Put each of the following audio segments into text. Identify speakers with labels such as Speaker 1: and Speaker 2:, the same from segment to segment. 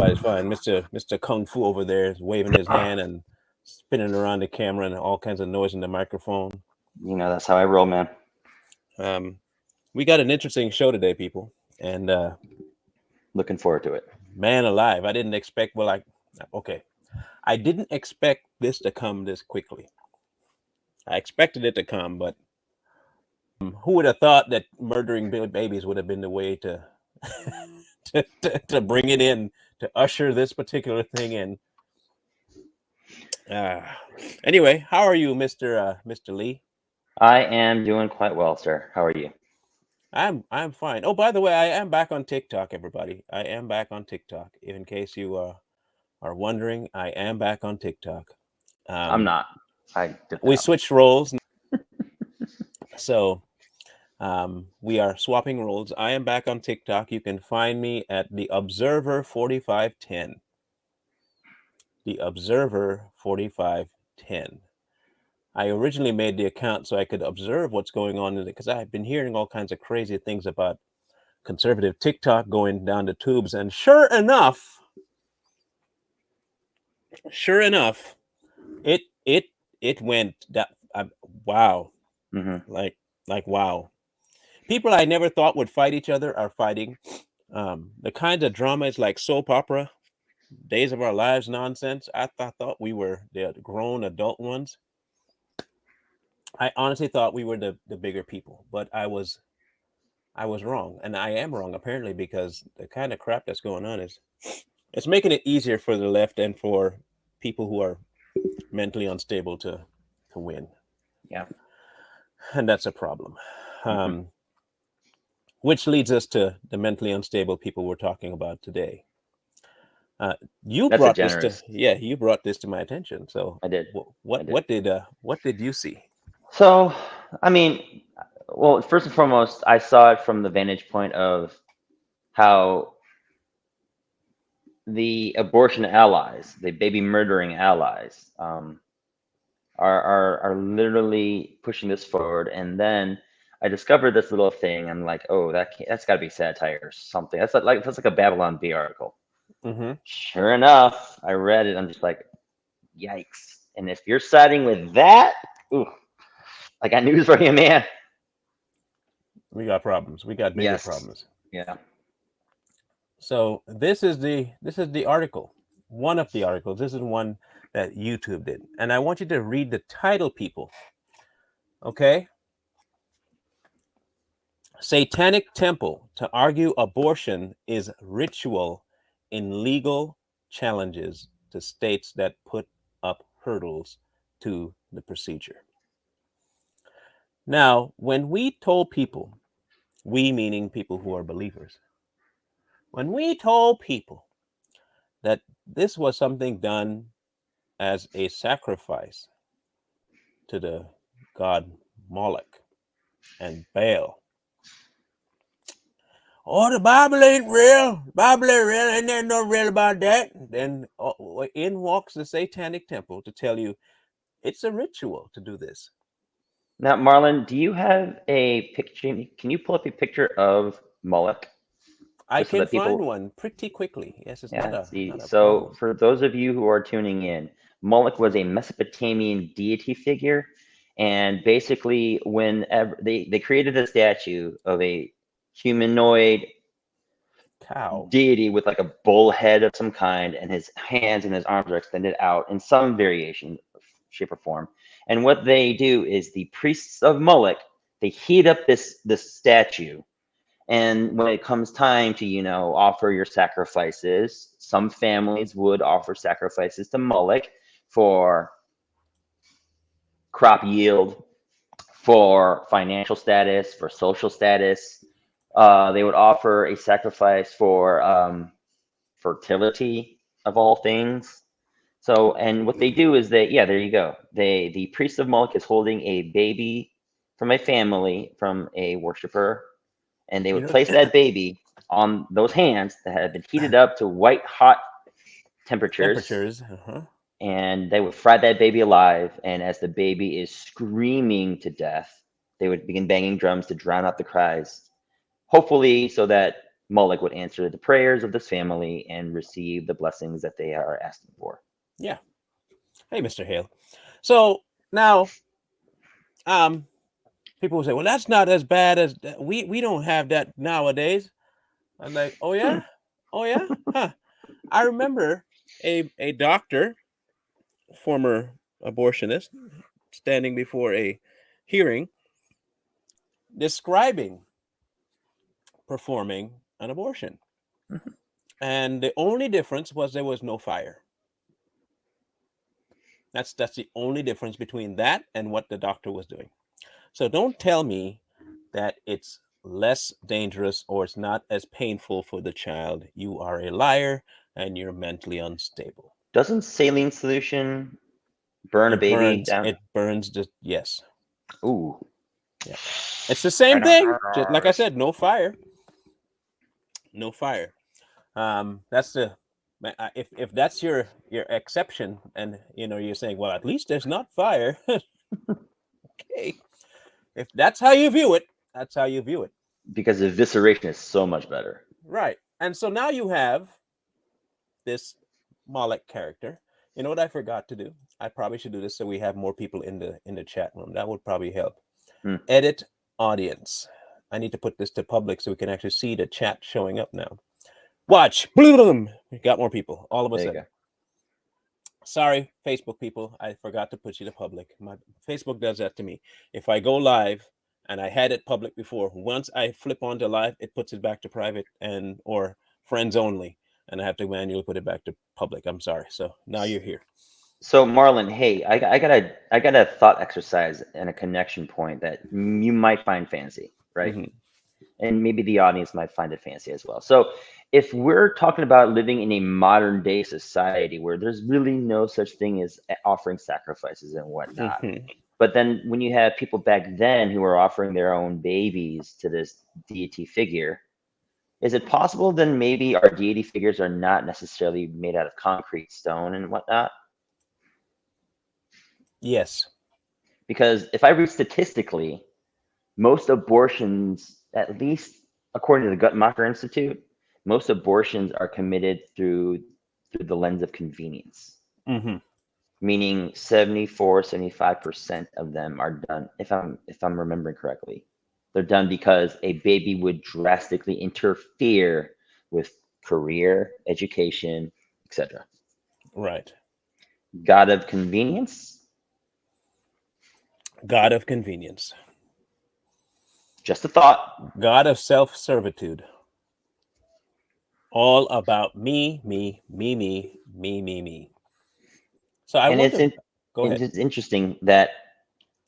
Speaker 1: everybody's fine. Mr. Kung Fu over there is waving his hand and spinning around the camera and all kinds of noise in the microphone.
Speaker 2: You know, that's how I roll, man.
Speaker 1: We got an interesting show today, people, and
Speaker 2: Looking forward to it.
Speaker 1: man alive, I didn't expect. I didn't expect this to come this quickly. I expected it to come, but who would have thought that murdering babies would have been the way to to bring it in, to usher this particular thing in. Anyway, how are you, Mr. Lee?
Speaker 2: I am doing quite well, sir. How are you?
Speaker 1: I'm fine. Oh, by the way, I am back on TikTok, everybody. I am back on TikTok. In case you are wondering, I am back on TikTok.
Speaker 2: I'm not.
Speaker 1: We switched roles, so we are swapping roles. I am back on TikTok. You can find me at the Observer 4510. The Observer 4510. I originally made the account so I could observe what's going on in it, because I've been hearing all kinds of crazy things about conservative TikTok going down the tubes, and sure enough, it went that wow.
Speaker 2: Mm-hmm.
Speaker 1: Like wow. People I never thought would fight each other are fighting. The kind of drama is like soap opera, Days of Our Lives nonsense. I thought we were the grown adult ones. I honestly thought we were the bigger people, but I was wrong, and I am wrong apparently, because the kind of crap that's going on it's making it easier for the left and for people who are mentally unstable to win.
Speaker 2: Yeah,
Speaker 1: and that's a problem. Which leads us to the mentally unstable people we're talking about today. You brought this to my attention. So
Speaker 2: I did.
Speaker 1: What did you see?
Speaker 2: So, I mean, well, first and foremost, I saw it from the vantage point of how the abortion allies, the baby murdering allies, are literally pushing this forward. And then I discovered this little thing. I'm like, oh, that's got to be satire or something. That's like a Babylon Bee article.
Speaker 1: Mm-hmm.
Speaker 2: Sure enough, I read it. I'm just like, yikes! And if you're siding with that, ooh, I got news for you, man.
Speaker 1: We got problems. We got bigger problems.
Speaker 2: Yeah.
Speaker 1: So this is the article. One of the articles. This is one that YouTube did, and I want you to read the title, people. Okay. Satanic Temple to argue abortion is ritual in legal challenges to states that put up hurdles to the procedure. Now, when we told people, we meaning people who are believers, when we told people that this was something done as a sacrifice to the god Moloch and Baal, oh, the Bible ain't real. The Bible ain't real. Ain't there no real about that? Then in walks the Satanic Temple to tell you it's a ritual to do this.
Speaker 2: Now, Marlon, do you have a picture? Can you pull up a picture of Moloch?
Speaker 1: I can find one pretty quickly. Yes, it's not a
Speaker 2: problem. For those of you who are tuning in, Moloch was a Mesopotamian deity figure. And basically, whenever they created a statue of a humanoid
Speaker 1: cow
Speaker 2: deity with like a bull head of some kind, and his hands and his arms are extended out in some variation, shape, or form. And what they do is the priests of Moloch, they heat up this statue. And when it comes time to, offer your sacrifices, some families would offer sacrifices to Moloch for crop yield, for financial status, for social status. They would offer a sacrifice for fertility, of all things. So, and what they do is there you go. The priest of Moloch is holding a baby from a family, from a worshiper, and they would place that baby on those hands that had been heated up to white hot temperatures. And they would fry that baby alive. And as the baby is screaming to death, they would begin banging drums to drown out the cries, hopefully so that Moloch would answer the prayers of this family and receive the blessings that they are asking for.
Speaker 1: Yeah. Hey, Mr. Hale. So now, people will say, "Well, that's not as bad as we don't have that nowadays." I'm like, "Oh yeah, oh yeah, huh?" I remember a doctor, former abortionist, standing before a hearing, describing performing an abortion,
Speaker 2: Mhm.
Speaker 1: and the only difference was there was no fire. That's the only difference between that and what the doctor was doing. So don't tell me that it's less dangerous or it's not as painful for the child. You are a liar and you're mentally unstable.
Speaker 2: Doesn't saline solution burn a baby down?
Speaker 1: It burns just yes.
Speaker 2: Ooh.
Speaker 1: Yeah. It's the same thing. Just like I said, no fire. No fire. That's the if that's your exception, and you're saying, well, at least there's not fire. Okay. If that's how you view it, that's how you view it.
Speaker 2: Because evisceration is so much better.
Speaker 1: Right. And so now you have this Moloch character. You know what I forgot to do? I probably should do this so we have more people in the chat room. That would probably help. Edit audience. I need to put this to public so we can actually see the chat showing up now. Watch. Boom. We got more people all of a sudden. Sorry, Facebook people. I forgot to put you to public. My Facebook does that to me. If I go live and I had it public before, once I flip onto live, it puts it back to private or friends only, and I have to manually put it back to public. I'm sorry. So now you're here.
Speaker 2: So Marlon, hey, I got a thought exercise and a connection point that you might find fancy, right?
Speaker 1: Mhm.
Speaker 2: And maybe the audience might find it fancy as well. So if we're talking about living in a modern day society where there's really no such thing as offering sacrifices and whatnot, but then when you have people back then who are offering their own babies to this deity figure, is it possible then maybe our deity figures are not necessarily made out of concrete, stone, and whatnot?
Speaker 1: Yes.
Speaker 2: Because if I read statistically, most abortions, at least according to the Guttmacher Institute, most abortions are committed through the lens of convenience. Meaning 74, 75% of them are done, if I'm remembering correctly, they're done because a baby would drastically interfere with career, education, etc.
Speaker 1: Right.
Speaker 2: God of convenience?
Speaker 1: God of convenience.
Speaker 2: Just a thought.
Speaker 1: God of self-servitude. All about me, me, me, me, me, me, me. So I wonder. Go ahead.
Speaker 2: It's interesting that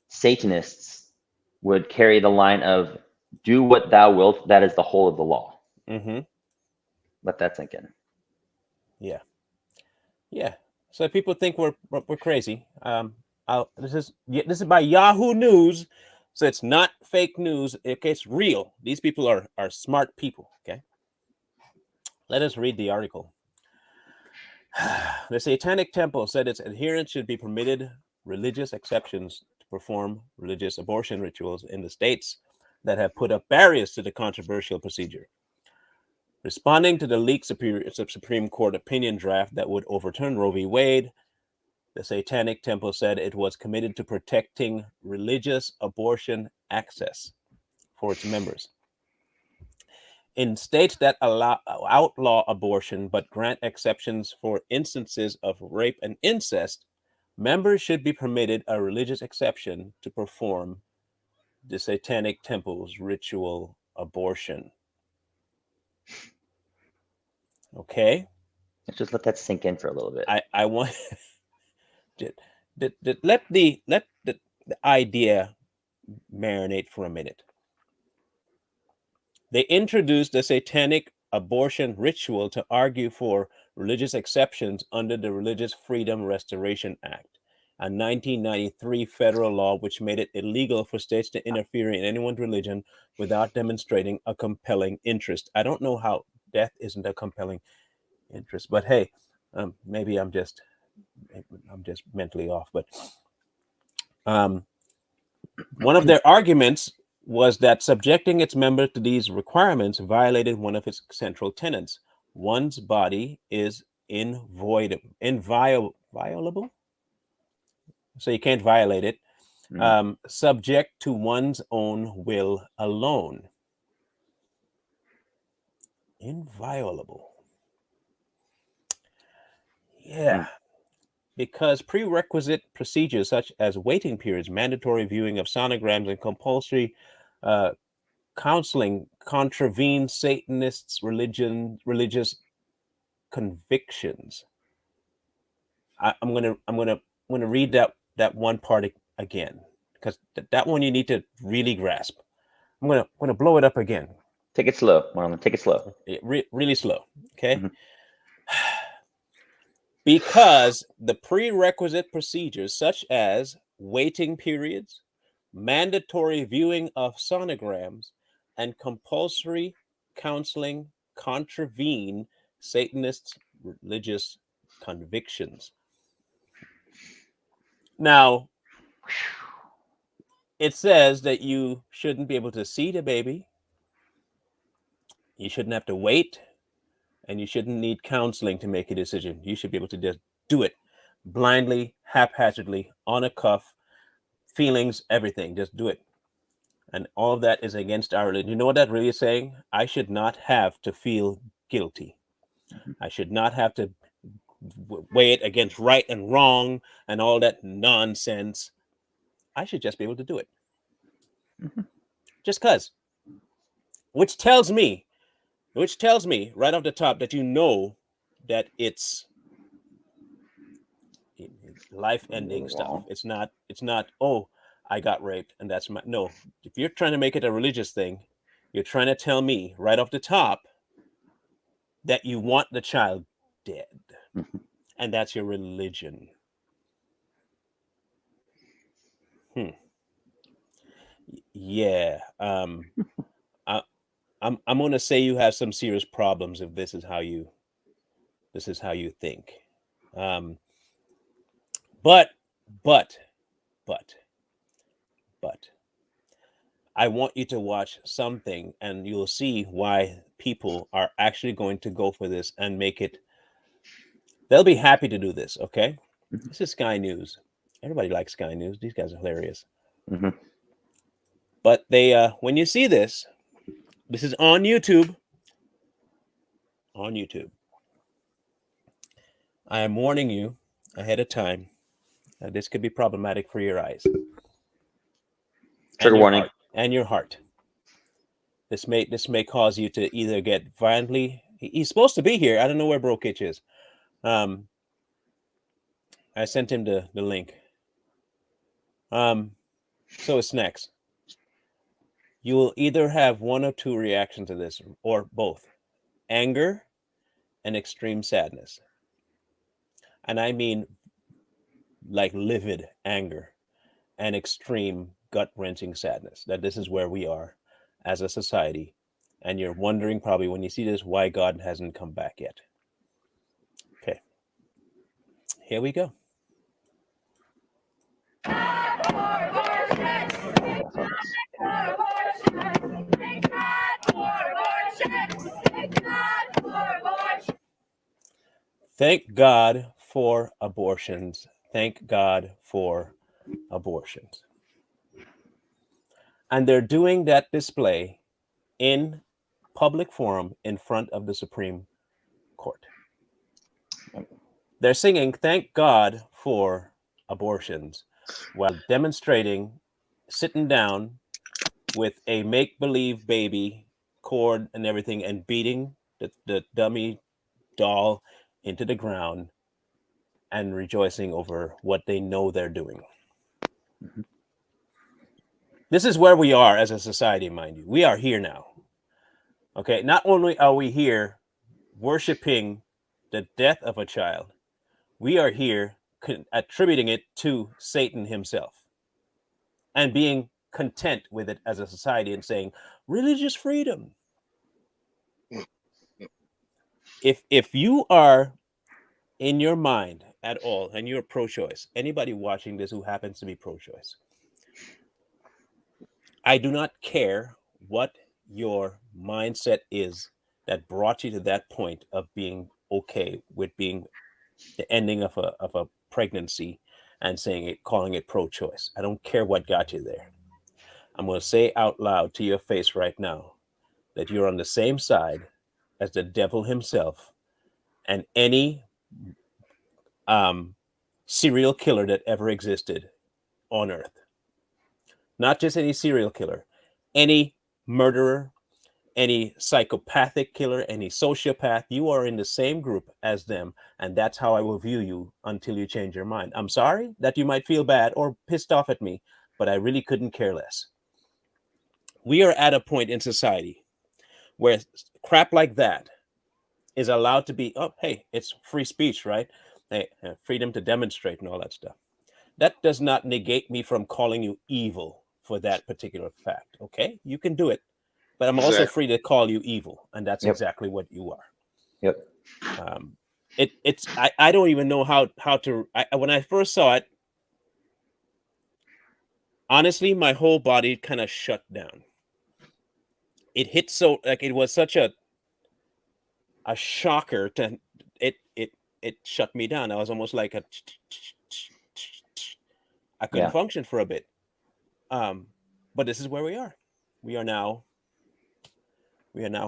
Speaker 2: Satanists would carry the line of "Do what thou wilt." That is the whole of the law. Let that sink in.
Speaker 1: Yeah. Yeah. So people think we're crazy. This is by Yahoo News, so it's not fake news. Okay, it's real. These people are smart people. Okay. Let us read the article. The Satanic Temple said its adherents should be permitted religious exceptions to perform religious abortion rituals in the states that have put up barriers to the controversial procedure. Responding to the leaked Supreme Court opinion draft that would overturn Roe v. Wade, the Satanic Temple said it was committed to protecting religious abortion access for its members. In states that outlaw abortion but grant exceptions for instances of rape and incest, members should be permitted a religious exception to perform the Satanic Temple's ritual abortion. Okay?
Speaker 2: Let's just let that sink in for a little bit.
Speaker 1: I want let the idea marinate for a minute. They introduced the Satanic abortion ritual to argue for religious exceptions under the Religious Freedom Restoration Act, a 1993 federal law which made it illegal for states to interfere in anyone's religion without demonstrating a compelling interest. I don't know how death isn't a compelling interest, but hey, maybe I'm just mentally off. But one of their arguments was that subjecting its members to these requirements violated one of its central tenets. One's body is inviolable, so you can't violate it, subject to one's own will alone. Inviolable. Yeah. Because prerequisite procedures such as waiting periods, mandatory viewing of sonograms, and compulsory counseling contravene Satanists' religious convictions. I'm gonna read that one part again, because that one you need to really grasp. I'm gonna blow it up again.
Speaker 2: Take it slow, Marlon. Take it slow.
Speaker 1: Really slow. Okay. Because the prerequisite procedures such as waiting periods, mandatory viewing of sonograms, and compulsory counseling contravene Satanists' religious convictions. Now, it says that you shouldn't be able to see the baby, you shouldn't have to wait, and you shouldn't need counseling to make a decision. You should be able to just do it blindly, haphazardly, on a cuff, feelings, everything. Just do it. And all of that is against our religion. You know what that really is saying? I should not have to feel guilty. I should not have to weigh it against right and wrong and all that nonsense. I should just be able to do it. Just because. Which tells me right off the top that you know that it's life-ending stuff. It's not, oh, I got raped and that's my, no. If you're trying to make it a religious thing, you're trying to tell me right off the top that you want the child dead. And that's your religion. Yeah. I'm gonna say you have some serious problems if this is how you think. But I want you to watch something and you'll see why people are actually going to go for this and make it. They'll be happy to do this, okay? This is Sky News. Everybody likes Sky News. These guys are hilarious. But they, when you see this is on YouTube. On YouTube. I am warning you ahead of time that this could be problematic for your eyes.
Speaker 2: Trigger warning.
Speaker 1: And your heart. This may cause you to either get violently. He's supposed to be here. I don't know where Brokitch is. I sent him the link. So it's next. You will either have one or two reactions to this, or both: anger and extreme sadness. And I mean like livid anger and extreme gut-wrenching sadness, that this is where we are as a society. And you're wondering probably when you see this why God hasn't come back yet. Okay, here we go. Thank God for abortions. Thank God for abortions. And they're doing that display in public forum in front of the Supreme Court. They're singing "Thank God for Abortions" while demonstrating, sitting down with a make-believe baby, cord and everything, and beating the dummy doll into the ground and rejoicing over what they know they're doing. This is where we are as a society, mind you. We are here now. Okay, not only are we here worshiping the death of a child, we are here attributing it to Satan himself and being content with it as a society and saying religious freedom. If you are in your mind at all and you're pro-choice, anybody watching this who happens to be pro-choice, I do not care what your mindset is that brought you to that point of being okay with being the ending of a pregnancy and saying it, calling it pro-choice. I don't care what got you there. I'm going to say out loud to your face right now that you're on the same side as the devil himself and any um, serial killer that ever existed on earth. Not just any serial killer, any murderer, any psychopathic killer, any sociopath. You are in the same group as them, and that's how I will view you until you change your mind. I'm sorry that you might feel bad or pissed off at me, but I really couldn't care less. We are at a point in society where crap like that is allowed to be, oh, hey, it's free speech, right? Hey, freedom to demonstrate and all that stuff. That does not negate me from calling you evil for that particular fact. Okay, you can do it, but I'm also
Speaker 3: Exactly.
Speaker 1: free to call you evil, and that's
Speaker 2: Yep.
Speaker 1: exactly what you are.
Speaker 2: Yep.
Speaker 1: I don't even know how to. When I first saw it, honestly, my whole body kind of shut down. It hit so like it was such a shocker to it shut me down. I was almost like a. I couldn't
Speaker 2: Yeah.
Speaker 1: function for a bit. But this is where we are. We are now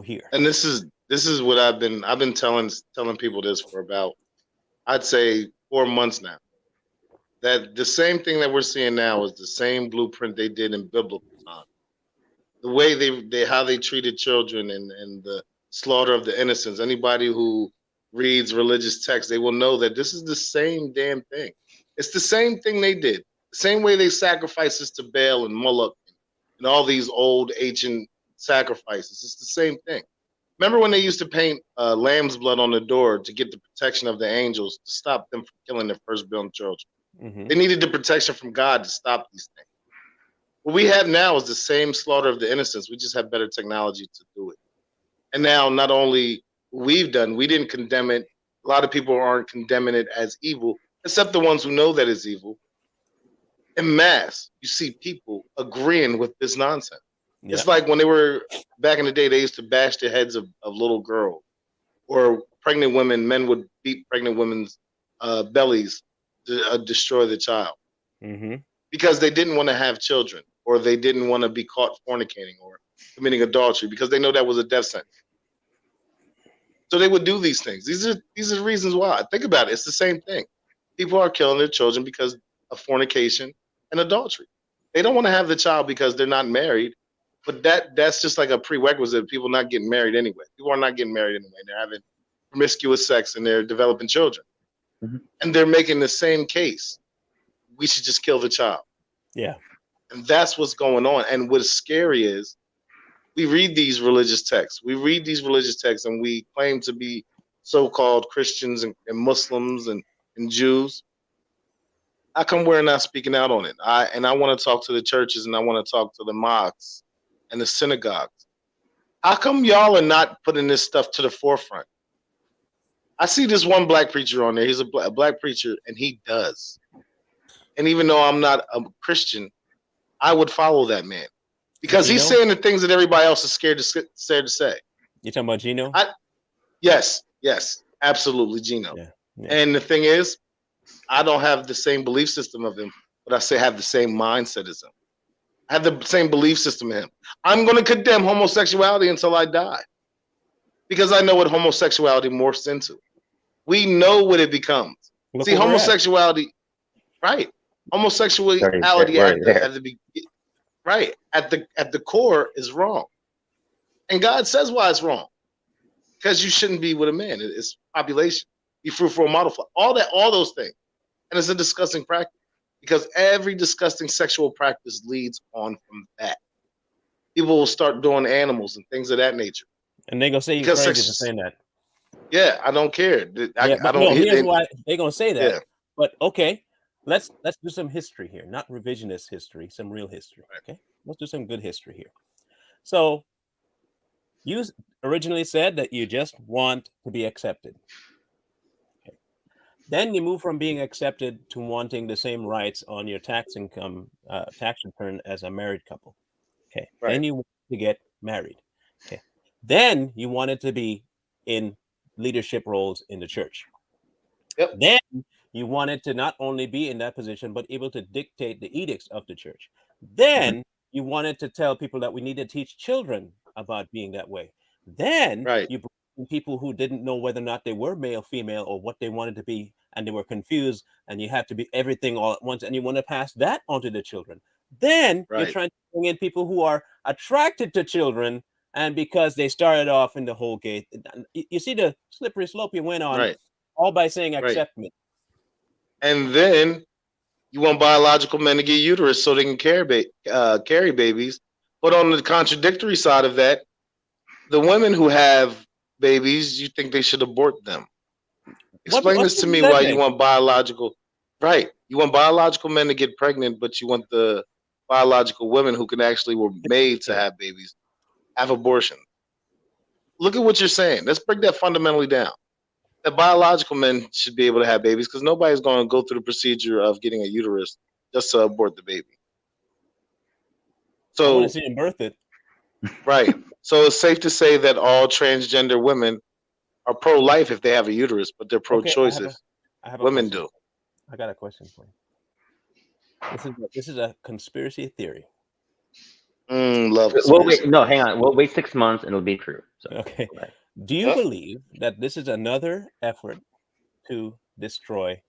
Speaker 1: here.
Speaker 3: And this is what I've been telling people this for about, I'd say, 4 months now. That the same thing that we're seeing now is the same blueprint they did in biblical times. The way they how they treated children and the slaughter of the innocents. Anybody who reads religious texts, they will know that this is the same damn thing. It's the same thing they did. The same way they sacrifices to Baal and Moloch and all these old ancient sacrifices. It's the same thing. Remember when they used to paint lamb's blood on the door to get the protection of the angels to stop them from killing their firstborn children?
Speaker 1: Mm-hmm.
Speaker 3: They needed the protection from God to stop these things. What we have now is the same slaughter of the innocents. We just have better technology to do it. And now, not only we've done, we didn't condemn it. A lot of people aren't condemning it as evil, except the ones who know that it's evil. En masse, you see people agreeing with this nonsense.
Speaker 1: Yeah.
Speaker 3: It's like when they were back in the day, they used to bash the heads of little girls or pregnant women. Men would beat pregnant women's bellies to destroy the child
Speaker 1: Mm-hmm.
Speaker 3: because they didn't want to have children or they didn't want to be caught fornicating or committing adultery because they know that was a death sentence. So they would do these things. These are reasons why. Think about it. It's the same thing. People are killing their children because of fornication and adultery. They don't want to have the child because they're not married, but that's just like a prerequisite of people not getting married anyway. People are not getting married anyway. They're having promiscuous sex and they're developing children.
Speaker 2: Mm-hmm.
Speaker 3: And they're making the same case. We should just kill the child.
Speaker 1: Yeah.
Speaker 3: And that's what's going on. And what's scary is we read these religious texts. We read these religious texts and we claim to be so-called Christians and Muslims and Jews. How come we're not speaking out on it? I want to talk to the churches and I want to talk to the mosques and the synagogues. How come y'all are not putting this stuff to the forefront? I see this one black preacher on there. He's a black preacher and he does. And even though I'm not a Christian, I would follow that man because he's saying the things that everybody else is scared to say.
Speaker 1: You talking about Gino?
Speaker 3: Yes, absolutely, Gino.
Speaker 1: Yeah.
Speaker 3: And the thing is, I don't have the same belief system of him, but I say I have the same mindset as him. I have the same belief system as him. I'm going to condemn homosexuality until I die because I know what homosexuality morphs into. We know what it becomes.
Speaker 1: Look
Speaker 3: See, homosexuality, right? Homosexuality at the core is wrong, and God says why it's wrong. Because you shouldn't be with a man. It's population. Be fruitful and multiply. All those things. And it's a disgusting practice. Because every disgusting sexual practice leads on from that. People will start doing animals and things of that nature.
Speaker 1: And they're gonna say you're crazy for saying that.
Speaker 3: Yeah, I don't care.
Speaker 1: Here's why they're gonna say that. Yeah. But okay, let's do some history here. Not revisionist history, some real history. Okay. Let's do some good history here. So you originally said that you just want to be accepted. Okay. Then you move from being accepted to wanting the same rights on your tax income, tax return as a married couple. Okay.
Speaker 3: Right.
Speaker 1: Then you want to get married. Okay. Then you wanted to be in leadership roles in the church.
Speaker 3: Yep.
Speaker 1: Then you wanted to not only be in that position, but able to dictate the edicts of the church. Then you wanted to tell people that we need to teach children about being that way. Then
Speaker 3: Right.
Speaker 1: you brought in people who didn't know whether or not they were male, female, or what they wanted to be, and they were confused, and you had to be everything all at once, and you want to pass that on to the children. Then you're
Speaker 3: Right.
Speaker 1: trying to bring in people who are attracted to children, and because they started off in the whole gate, you see the slippery slope you went on,
Speaker 3: Right.
Speaker 1: all by saying
Speaker 3: Right.
Speaker 1: accept me.
Speaker 3: And then you want biological men to get uterus so they can carry babies. But on the contradictory side of that, the women who have babies, you think they should abort them. Explain
Speaker 1: What
Speaker 3: this to
Speaker 1: difference
Speaker 3: me
Speaker 1: does that
Speaker 3: why you
Speaker 1: make?
Speaker 3: want biological, right? You want biological men to get pregnant, but you want the biological women who can actually were made to have babies have abortion. Look at what you're saying. Let's break that fundamentally down. That biological men should be able to have babies because nobody's going to go through the procedure of getting a uterus just to abort the baby.
Speaker 1: I want to
Speaker 3: So,
Speaker 1: see him birth it.
Speaker 3: right. So it's safe to say that all transgender women are pro-life if they have a uterus, but they're
Speaker 1: Okay,
Speaker 3: pro-choice if
Speaker 1: I have a
Speaker 3: women
Speaker 1: question.
Speaker 3: do.
Speaker 1: I got a question for you. This is a conspiracy theory.
Speaker 3: Love
Speaker 2: Well,
Speaker 3: conspiracy
Speaker 2: wait, no,
Speaker 3: theories.
Speaker 2: hang on. We'll wait 6 months and it'll be true. So,
Speaker 1: Okay.
Speaker 2: go ahead.
Speaker 1: Do you
Speaker 3: Yep.
Speaker 1: believe that this is another effort to destroy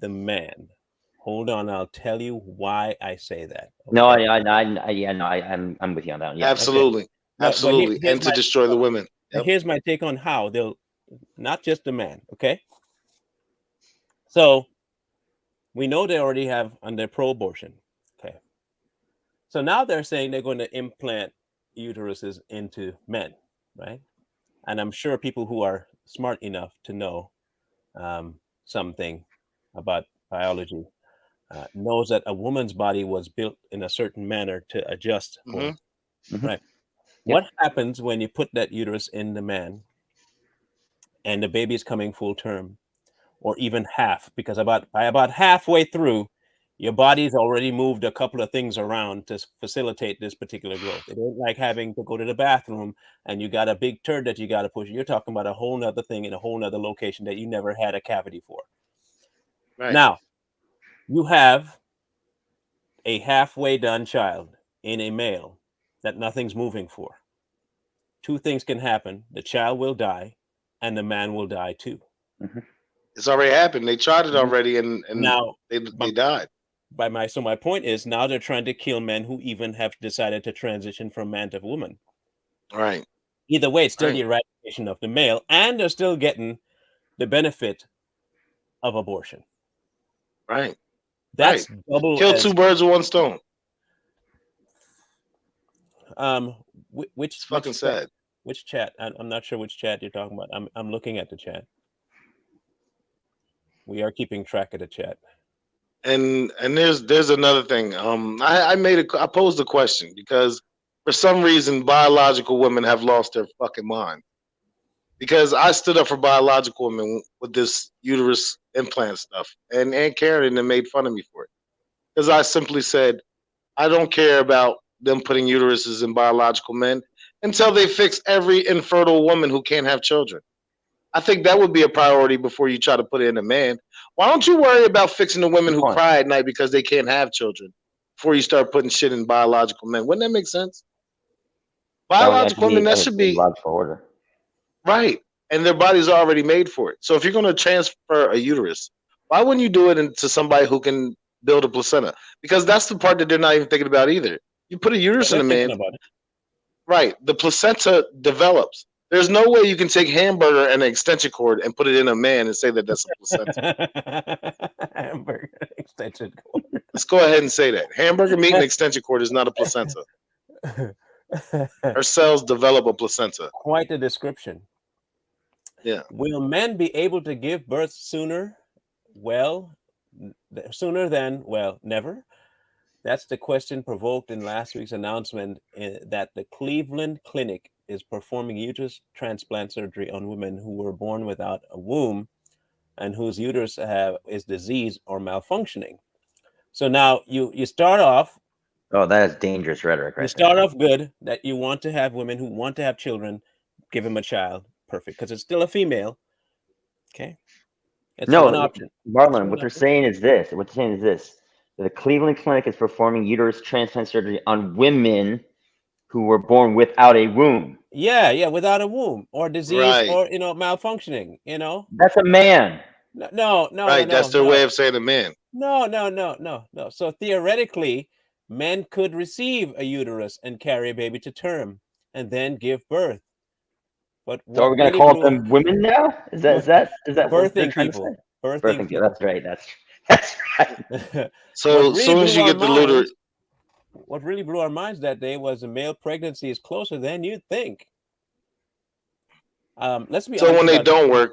Speaker 1: the man? Hold on, I'll tell you why I say that.
Speaker 2: No,
Speaker 1: Okay.
Speaker 2: yeah, no, I'm with you on that one. Yeah.
Speaker 3: Absolutely.
Speaker 1: But
Speaker 3: Absolutely.
Speaker 1: here's
Speaker 3: And to destroy the women. Yep.
Speaker 1: here's my take on how they'll, not just the man. Okay. So we know they already have under pro-abortion. Okay. So now they're saying they're going to implant uteruses into men, right? And I'm sure people who are smart enough to know something about biology knows that a woman's body was built in a certain manner to adjust for. Right. What happens when you put that uterus in the man and the baby is coming full term, or even half? Because by about halfway through, your body's already moved a couple of things around to facilitate this particular growth. It ain't like having to go to the bathroom and you got a big turd that you got to push. You're talking about a whole nother thing in a whole nother location that you never had a cavity for.
Speaker 3: Right.
Speaker 1: Now, you have a halfway done child in a male that nothing's moving for. Two things can happen. The child will die and the man will die too.
Speaker 3: It's already happened. They tried it already and
Speaker 1: Now,
Speaker 3: they died.
Speaker 1: so my point is now they're trying to kill men who even have decided to transition from man to woman.
Speaker 3: Right.
Speaker 1: Either way, it's still
Speaker 3: Right.
Speaker 1: the eradication of the male, and they're still getting the benefit of abortion.
Speaker 3: Right.
Speaker 1: That's double.
Speaker 3: Kill two birds with one stone.
Speaker 1: Which
Speaker 3: It's fucking
Speaker 1: chat?
Speaker 3: sad.
Speaker 1: Which chat? I'm not sure which chat you're talking about. I'm looking at the chat. We are keeping track of the chat.
Speaker 3: And there's another thing. I posed a question because for some reason biological women have lost their fucking mind. Because I stood up for biological women with this uterus implant stuff, and Aunt Karen then made fun of me for it. Because I simply said, I don't care about them putting uteruses in biological men until they fix every infertile woman who can't have children. I think that would be a priority before you try to put it in a man. Why don't you worry about fixing the women who cry at night because they can't have children before you start putting shit in biological men? Wouldn't that make sense? Biological women, that should be
Speaker 2: logical order.
Speaker 3: right. And their bodies are already made for it. So if you're going to transfer a uterus, why wouldn't you do it into somebody who can build a placenta? Because that's the part that they're not even thinking about either. You put a uterus in a man, right? The placenta develops. There's no way you can take hamburger and an extension cord and put it in a man and say that that's a placenta.
Speaker 1: Hamburger extension cord.
Speaker 3: Let's go ahead and say that. Hamburger meat and extension cord is not a placenta. Our cells develop a placenta.
Speaker 1: Quite a description.
Speaker 3: Yeah.
Speaker 1: Will men be able to give birth sooner? Well, sooner than, well, never. That's the question provoked in last week's announcement that the Cleveland Clinic is performing uterus transplant surgery on women who were born without a womb and whose uterus is diseased or malfunctioning. So now you start off
Speaker 2: Oh, that is dangerous rhetoric,
Speaker 1: You
Speaker 2: right
Speaker 1: start
Speaker 2: there.
Speaker 1: off good, that you want to have women who want to have children, give them a child, perfect, because it's still a female. Okay, it's one
Speaker 2: No,
Speaker 1: option. It's
Speaker 2: Marlon,
Speaker 1: one
Speaker 2: what they're
Speaker 1: option.
Speaker 2: saying is this. What they're saying is this. That the Cleveland Clinic is performing uterus transplant surgery on women who were born without a womb.
Speaker 1: Yeah, without a womb or disease
Speaker 3: Right,
Speaker 1: or malfunctioning.
Speaker 2: That's a man.
Speaker 3: right. That's their way of saying a man.
Speaker 1: No. So theoretically, men could receive a uterus and carry a baby to term and then give birth. But
Speaker 2: So are
Speaker 1: what
Speaker 2: we gonna
Speaker 1: really
Speaker 2: call
Speaker 1: blew
Speaker 2: them women now? Is
Speaker 1: what
Speaker 2: that what they're
Speaker 1: birthing
Speaker 2: trying to say?
Speaker 1: people, birthing
Speaker 2: Birthing.
Speaker 1: people.
Speaker 2: That's right. That's right.
Speaker 1: What
Speaker 3: So as
Speaker 1: really
Speaker 3: soon as
Speaker 1: blew
Speaker 3: you
Speaker 1: our
Speaker 3: get the looter,
Speaker 1: minds, what really blew our minds that day was a male pregnancy is closer than you'd think. Let's be
Speaker 3: so
Speaker 1: honest
Speaker 3: when they
Speaker 1: about this.
Speaker 3: don't work,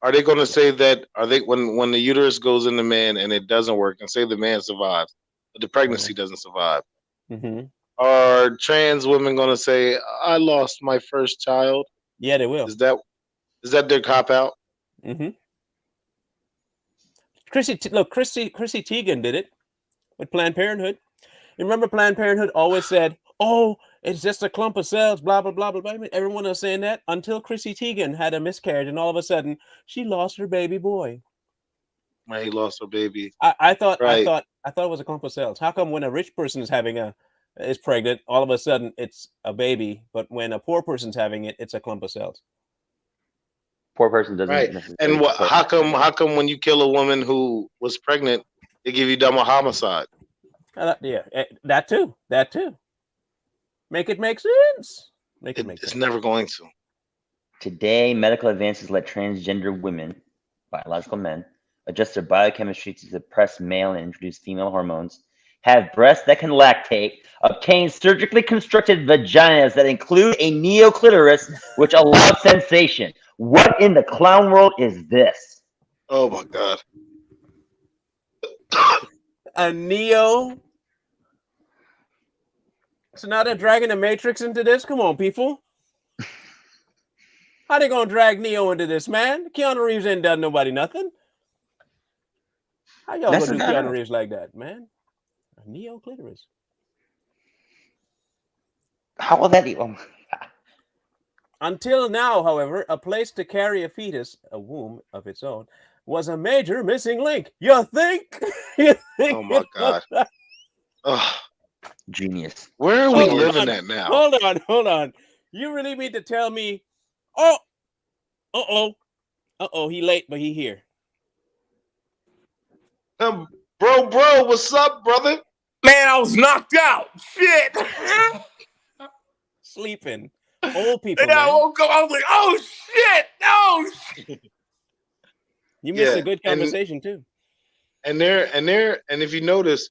Speaker 3: are they going to say that? Are they when the uterus goes in the man and it doesn't work, and say the man survives, but the pregnancy doesn't survive?
Speaker 1: Mm-hmm.
Speaker 3: Are trans women going to say, "I lost my first child"?
Speaker 1: Yeah, they will.
Speaker 3: Is that their cop out?
Speaker 1: Mm-hmm. Chrissy Teigen did it with Planned Parenthood. You remember Planned Parenthood always said, "Oh, it's just a clump of cells," blah blah blah blah blah. Everyone was saying that until Chrissy Teigen had a miscarriage, and all of a sudden she lost her baby boy.
Speaker 3: Right, he lost her baby.
Speaker 1: I thought I
Speaker 3: Right.
Speaker 1: thought I thought it was a clump of cells. How come when a rich person is pregnant, all of a sudden it's a baby, but when a poor person's having it, it's a clump of cells?
Speaker 2: Poor person doesn't
Speaker 3: Right. And
Speaker 2: necessarily
Speaker 3: what?
Speaker 2: support
Speaker 3: How
Speaker 2: that.
Speaker 3: come? How come when you kill a woman who was pregnant, they give you double homicide?
Speaker 1: That too. That too. Make it make sense. Make it make
Speaker 3: It's
Speaker 1: sense.
Speaker 3: never going to.
Speaker 2: Today, medical advances let transgender women, biological men, adjust their biochemistry to suppress male and introduce female hormones, have breasts that can lactate, obtain surgically constructed vaginas that include a neoclitoris, which allows sensation. What in the clown world is this?
Speaker 3: Oh my God.
Speaker 1: A Neo. So now they're dragging the Matrix into this. Come on, people. How they gonna drag Neo into this, man? Keanu Reeves ain't done nobody nothing. How y'all
Speaker 2: This
Speaker 1: gonna
Speaker 2: is
Speaker 1: do
Speaker 2: not
Speaker 1: Keanu Reeves like that, man? A Neo clitoris.
Speaker 2: how will that even?
Speaker 1: Until now, however, a place to carry a fetus, a womb of its own, was a major missing link. You think? You think
Speaker 3: Oh my
Speaker 1: it was
Speaker 3: God.
Speaker 1: that?
Speaker 3: Ugh.
Speaker 2: Genius.
Speaker 3: Where are we
Speaker 1: Hold
Speaker 2: Genius.
Speaker 3: living
Speaker 1: on,
Speaker 3: at now?
Speaker 1: hold on. You really mean to tell me? Oh, he late, but he here.
Speaker 3: Bro, what's up, brother?
Speaker 4: Man, I was knocked out. Shit.
Speaker 1: Sleeping. Old people,
Speaker 4: And I
Speaker 1: man.
Speaker 4: woke up. I was like, oh shit. No shit.
Speaker 1: You missed
Speaker 3: Yeah,
Speaker 1: a good conversation too.
Speaker 3: and if you notice,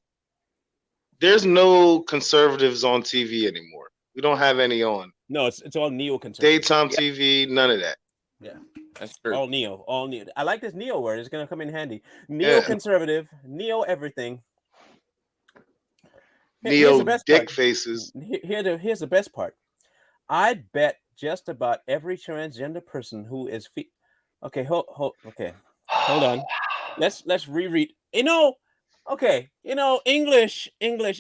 Speaker 3: there's no conservatives on TV anymore. We don't have any on
Speaker 1: No, it's all neoconservative.
Speaker 3: daytime
Speaker 4: Yeah.
Speaker 3: TV. None of that.
Speaker 1: Yeah,
Speaker 4: That's true.
Speaker 1: all neo. I like this neo word. It's gonna come in handy.
Speaker 3: Yeah.
Speaker 1: Neoconservative, neo everything. Here's
Speaker 3: Neo
Speaker 1: the best
Speaker 3: dick
Speaker 1: part.
Speaker 3: faces.
Speaker 1: Here's the best part. I'd bet just about every transgender person who is okay, hold on. Let's reread. Okay, English.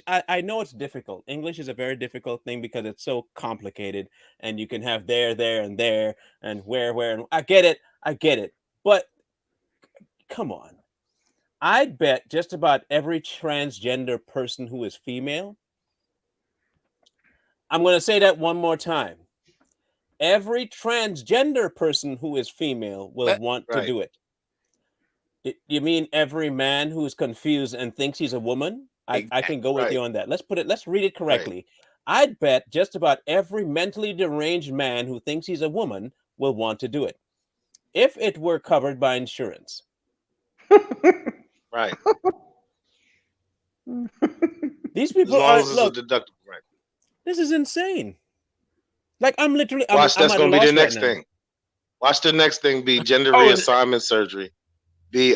Speaker 1: I know it's difficult. English is a very difficult thing because it's so complicated, and you can have there, and there, and where, and I get it. But come on, I'd bet just about every transgender person who is female. I'm going to say that one more time. Every transgender person who is female will want to
Speaker 3: Right.
Speaker 1: do it. You mean every man who's confused and thinks he's a woman? I can go with
Speaker 3: Right.
Speaker 1: you on that. Let's read it
Speaker 3: Right.
Speaker 1: correctly. I'd bet just about every mentally deranged man who thinks he's a woman will want to do it if it were covered by insurance.
Speaker 3: Right.
Speaker 1: These
Speaker 3: As
Speaker 1: people
Speaker 3: long
Speaker 1: are
Speaker 3: as it's a
Speaker 1: look.
Speaker 3: deductible. Right.
Speaker 1: This is insane. Like I'm
Speaker 3: Watch.
Speaker 1: I'm
Speaker 3: That's
Speaker 1: at a
Speaker 3: going to be the
Speaker 1: loss right
Speaker 3: next
Speaker 1: now.
Speaker 3: thing. Watch the next thing be gender
Speaker 4: Oh,
Speaker 3: reassignment surgery. Be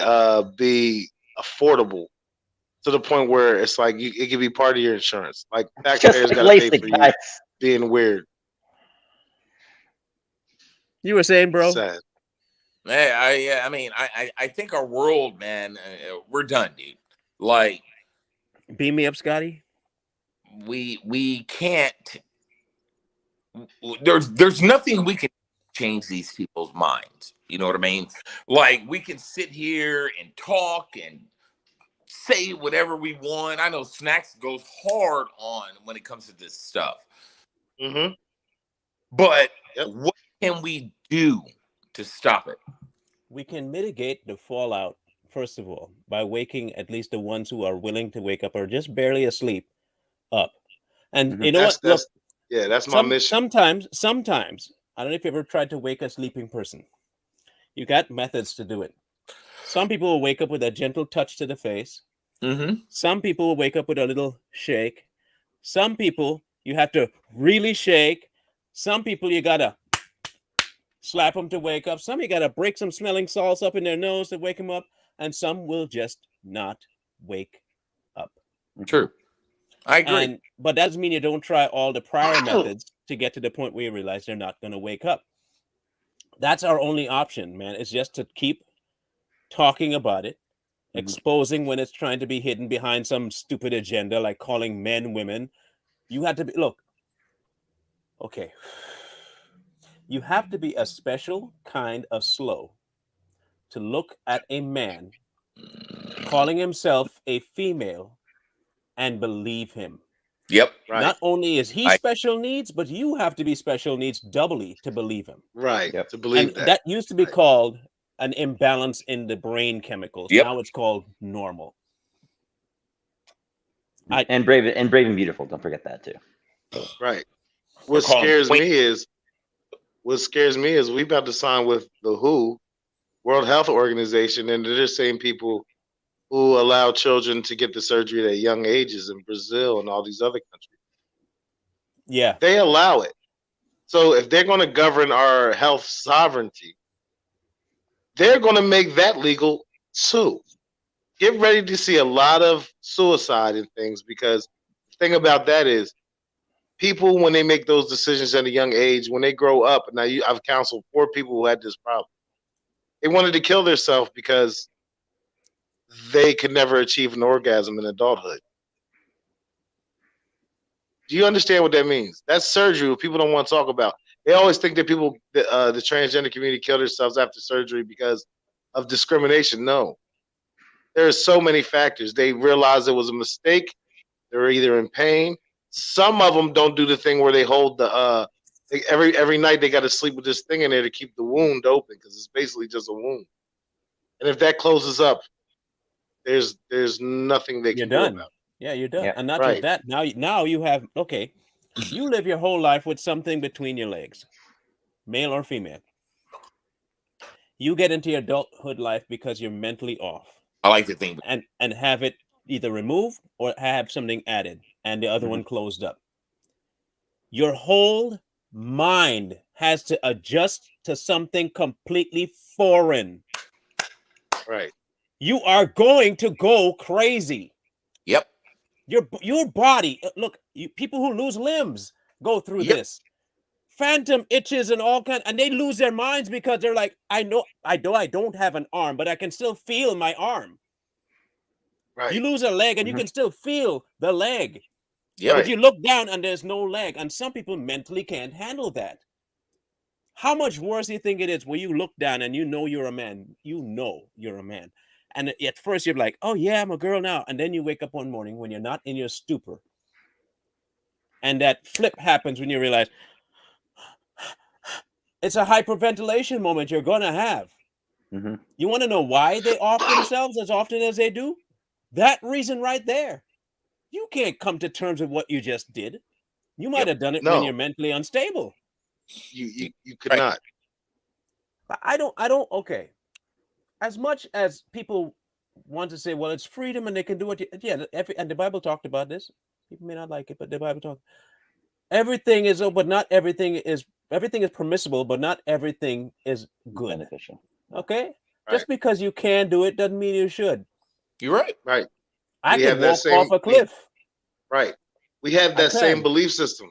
Speaker 3: affordable to the point where it's like it could be part of your insurance. Like
Speaker 2: It's just
Speaker 3: taxpayers
Speaker 2: like
Speaker 3: got to pay for
Speaker 2: LASIK,
Speaker 3: you
Speaker 2: guys.
Speaker 3: being weird.
Speaker 1: You were saying, bro?
Speaker 3: Sad.
Speaker 4: I mean, I think our world, man, we're done, dude. Like,
Speaker 1: Beam me up, Scotty.
Speaker 4: we can't. There's nothing we can change these people's minds. You know what I mean? Like we can sit here and talk and say whatever we want. I know Snacks goes hard on when it comes to this stuff.
Speaker 3: Mm-hmm.
Speaker 4: But
Speaker 3: Yep.
Speaker 4: what can we do to stop it?
Speaker 1: We can mitigate the fallout, first of all, by waking at least the ones who are willing to wake up or just barely asleep up. And
Speaker 2: Mhm.
Speaker 1: you know what? Look,
Speaker 3: That's my mission.
Speaker 1: sometimes, I don't know if you ever tried to wake a sleeping person. You got methods to do it. Some people will wake up with a gentle touch to the face.
Speaker 4: Mm-hmm.
Speaker 1: Some people will wake up with a little shake. Some people you have to really shake. Some people you gotta slap them to wake up. Some you gotta break some smelling salts up in their nose to wake them up, and some will just not wake up.
Speaker 4: True, I agree.
Speaker 1: But that doesn't mean you don't try all the prior methods to get to the point where you realize they're not going to wake up. That's our only option, man. It's just to keep talking about it, exposing when it's trying to be hidden behind some stupid agenda like calling men women. You have to be, look, okay. You have to be a special kind of slow to look at a man calling himself a female and believe him.
Speaker 4: Yep.
Speaker 3: Right.
Speaker 1: Not only is he special needs, but you have to be special needs doubly to believe him.
Speaker 3: Right.
Speaker 2: Yep.
Speaker 3: To believe
Speaker 1: And that used to be called an imbalance in the brain chemicals.
Speaker 4: Yep.
Speaker 1: Now it's called normal.
Speaker 2: And brave and beautiful. Don't forget that too.
Speaker 3: Right. What scares me is we about to sign with the WHO, World Health Organization, and they're the same people who allow children to get the surgery at young ages in Brazil and all these other countries.
Speaker 1: Yeah.
Speaker 3: They allow it. So if they're going to govern our health sovereignty, they're going to make that legal too. Get ready to see a lot of suicide and things, because the thing about that is people, when they make those decisions at a young age, when they grow up, now I've counseled 4 people who had this problem. They wanted to kill themselves because they could never achieve an orgasm in adulthood. Do you understand what that means? That's surgery, what people don't want to talk about. They always think that people, the transgender community, kill themselves after surgery because of discrimination. No. There are so many factors. They realize it was a mistake. They're either in pain. Some of them don't do the thing where they hold the every night they got to sleep with this thing in there to keep the wound open, because it's basically just a wound. And if that closes up, there's nothing they can do about it.
Speaker 1: Yeah, you're done.
Speaker 2: Yep.
Speaker 1: And not just that. Now you have, okay, you live your whole life with something between your legs, male or female. You get into your adulthood life because you're mentally off.
Speaker 4: I like to think.
Speaker 1: And have it either removed or have something added and the other one closed up. Your whole mind has to adjust to something completely foreign.
Speaker 3: Right.
Speaker 1: You are going to go crazy.
Speaker 4: Yep.
Speaker 1: Your body, look, people who lose limbs go through this. Phantom itches and all kinds, and they lose their minds because they're like, I don't have an arm, but I can still feel my arm.
Speaker 3: Right.
Speaker 1: You lose a leg and you can still feel the leg.
Speaker 4: Yep.
Speaker 1: But you look down and there's no leg, and some people mentally can't handle that. How much worse do you think it is where you look down and you know you're a man? You know you're a man. And at first you're like, oh yeah, I'm a girl now. And then you wake up one morning when you're not in your stupor. And that flip happens when you realize it's a hyperventilation moment you're going to have. You want to know why they off themselves as often as they do? That reason right there. You can't come to terms with what you just did. You might have done it when you're mentally unstable.
Speaker 3: You could not.
Speaker 1: I don't, okay. As much as people want to say, well, it's freedom and they can do what and the Bible talked about this. People may not like it, but the Bible talked. Everything is, but not everything is permissible, but not everything is good.
Speaker 2: Beneficial.
Speaker 1: Okay?
Speaker 3: Right.
Speaker 1: Just because you can do it doesn't mean you should.
Speaker 4: You're right.
Speaker 3: Right.
Speaker 1: I can walk off a cliff.
Speaker 3: Right. We have that same belief system.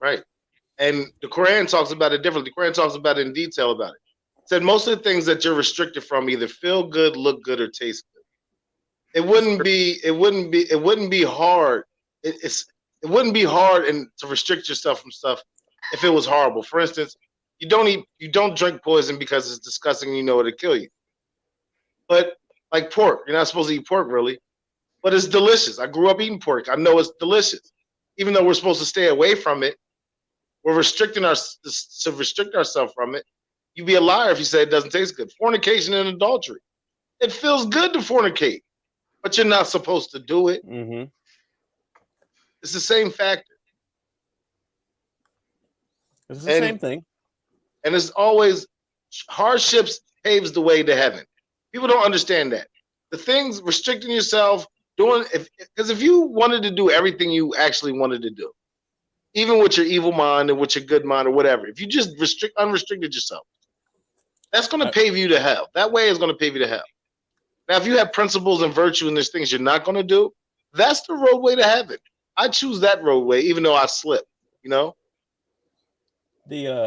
Speaker 3: Right. And the Quran talks about it differently. The Quran talks about it in detail about it. It said most of the things that you're restricted from either feel good, look good, or taste good. It wouldn't be hard. It's it wouldn't be hard and to restrict yourself from stuff if it was horrible. For instance, you don't drink poison because it's disgusting and you know it'll kill you. But like pork, you're not supposed to eat pork really, but it's delicious. I grew up eating pork. I know it's delicious. Even though we're supposed to stay away from it, we're restricting ourselves from it. You'd be a liar if you say it doesn't taste good. Fornication and adultery. It feels good to fornicate, but you're not supposed to do it.
Speaker 1: Mm-hmm.
Speaker 3: It's the same factor.
Speaker 1: It's the same thing.
Speaker 3: And it's always hardships paves the way to heaven. People don't understand that. The things restricting yourself, because if you wanted to do everything you actually wanted to do, even with your evil mind and with your good mind or whatever, if you just unrestricted yourself, that's going to pave you to hell. That way is going to pave you to hell. Now, if you have principles and virtue and there's things you're not going to do, that's the roadway to heaven. I choose that roadway, even though I slip, you know?
Speaker 1: They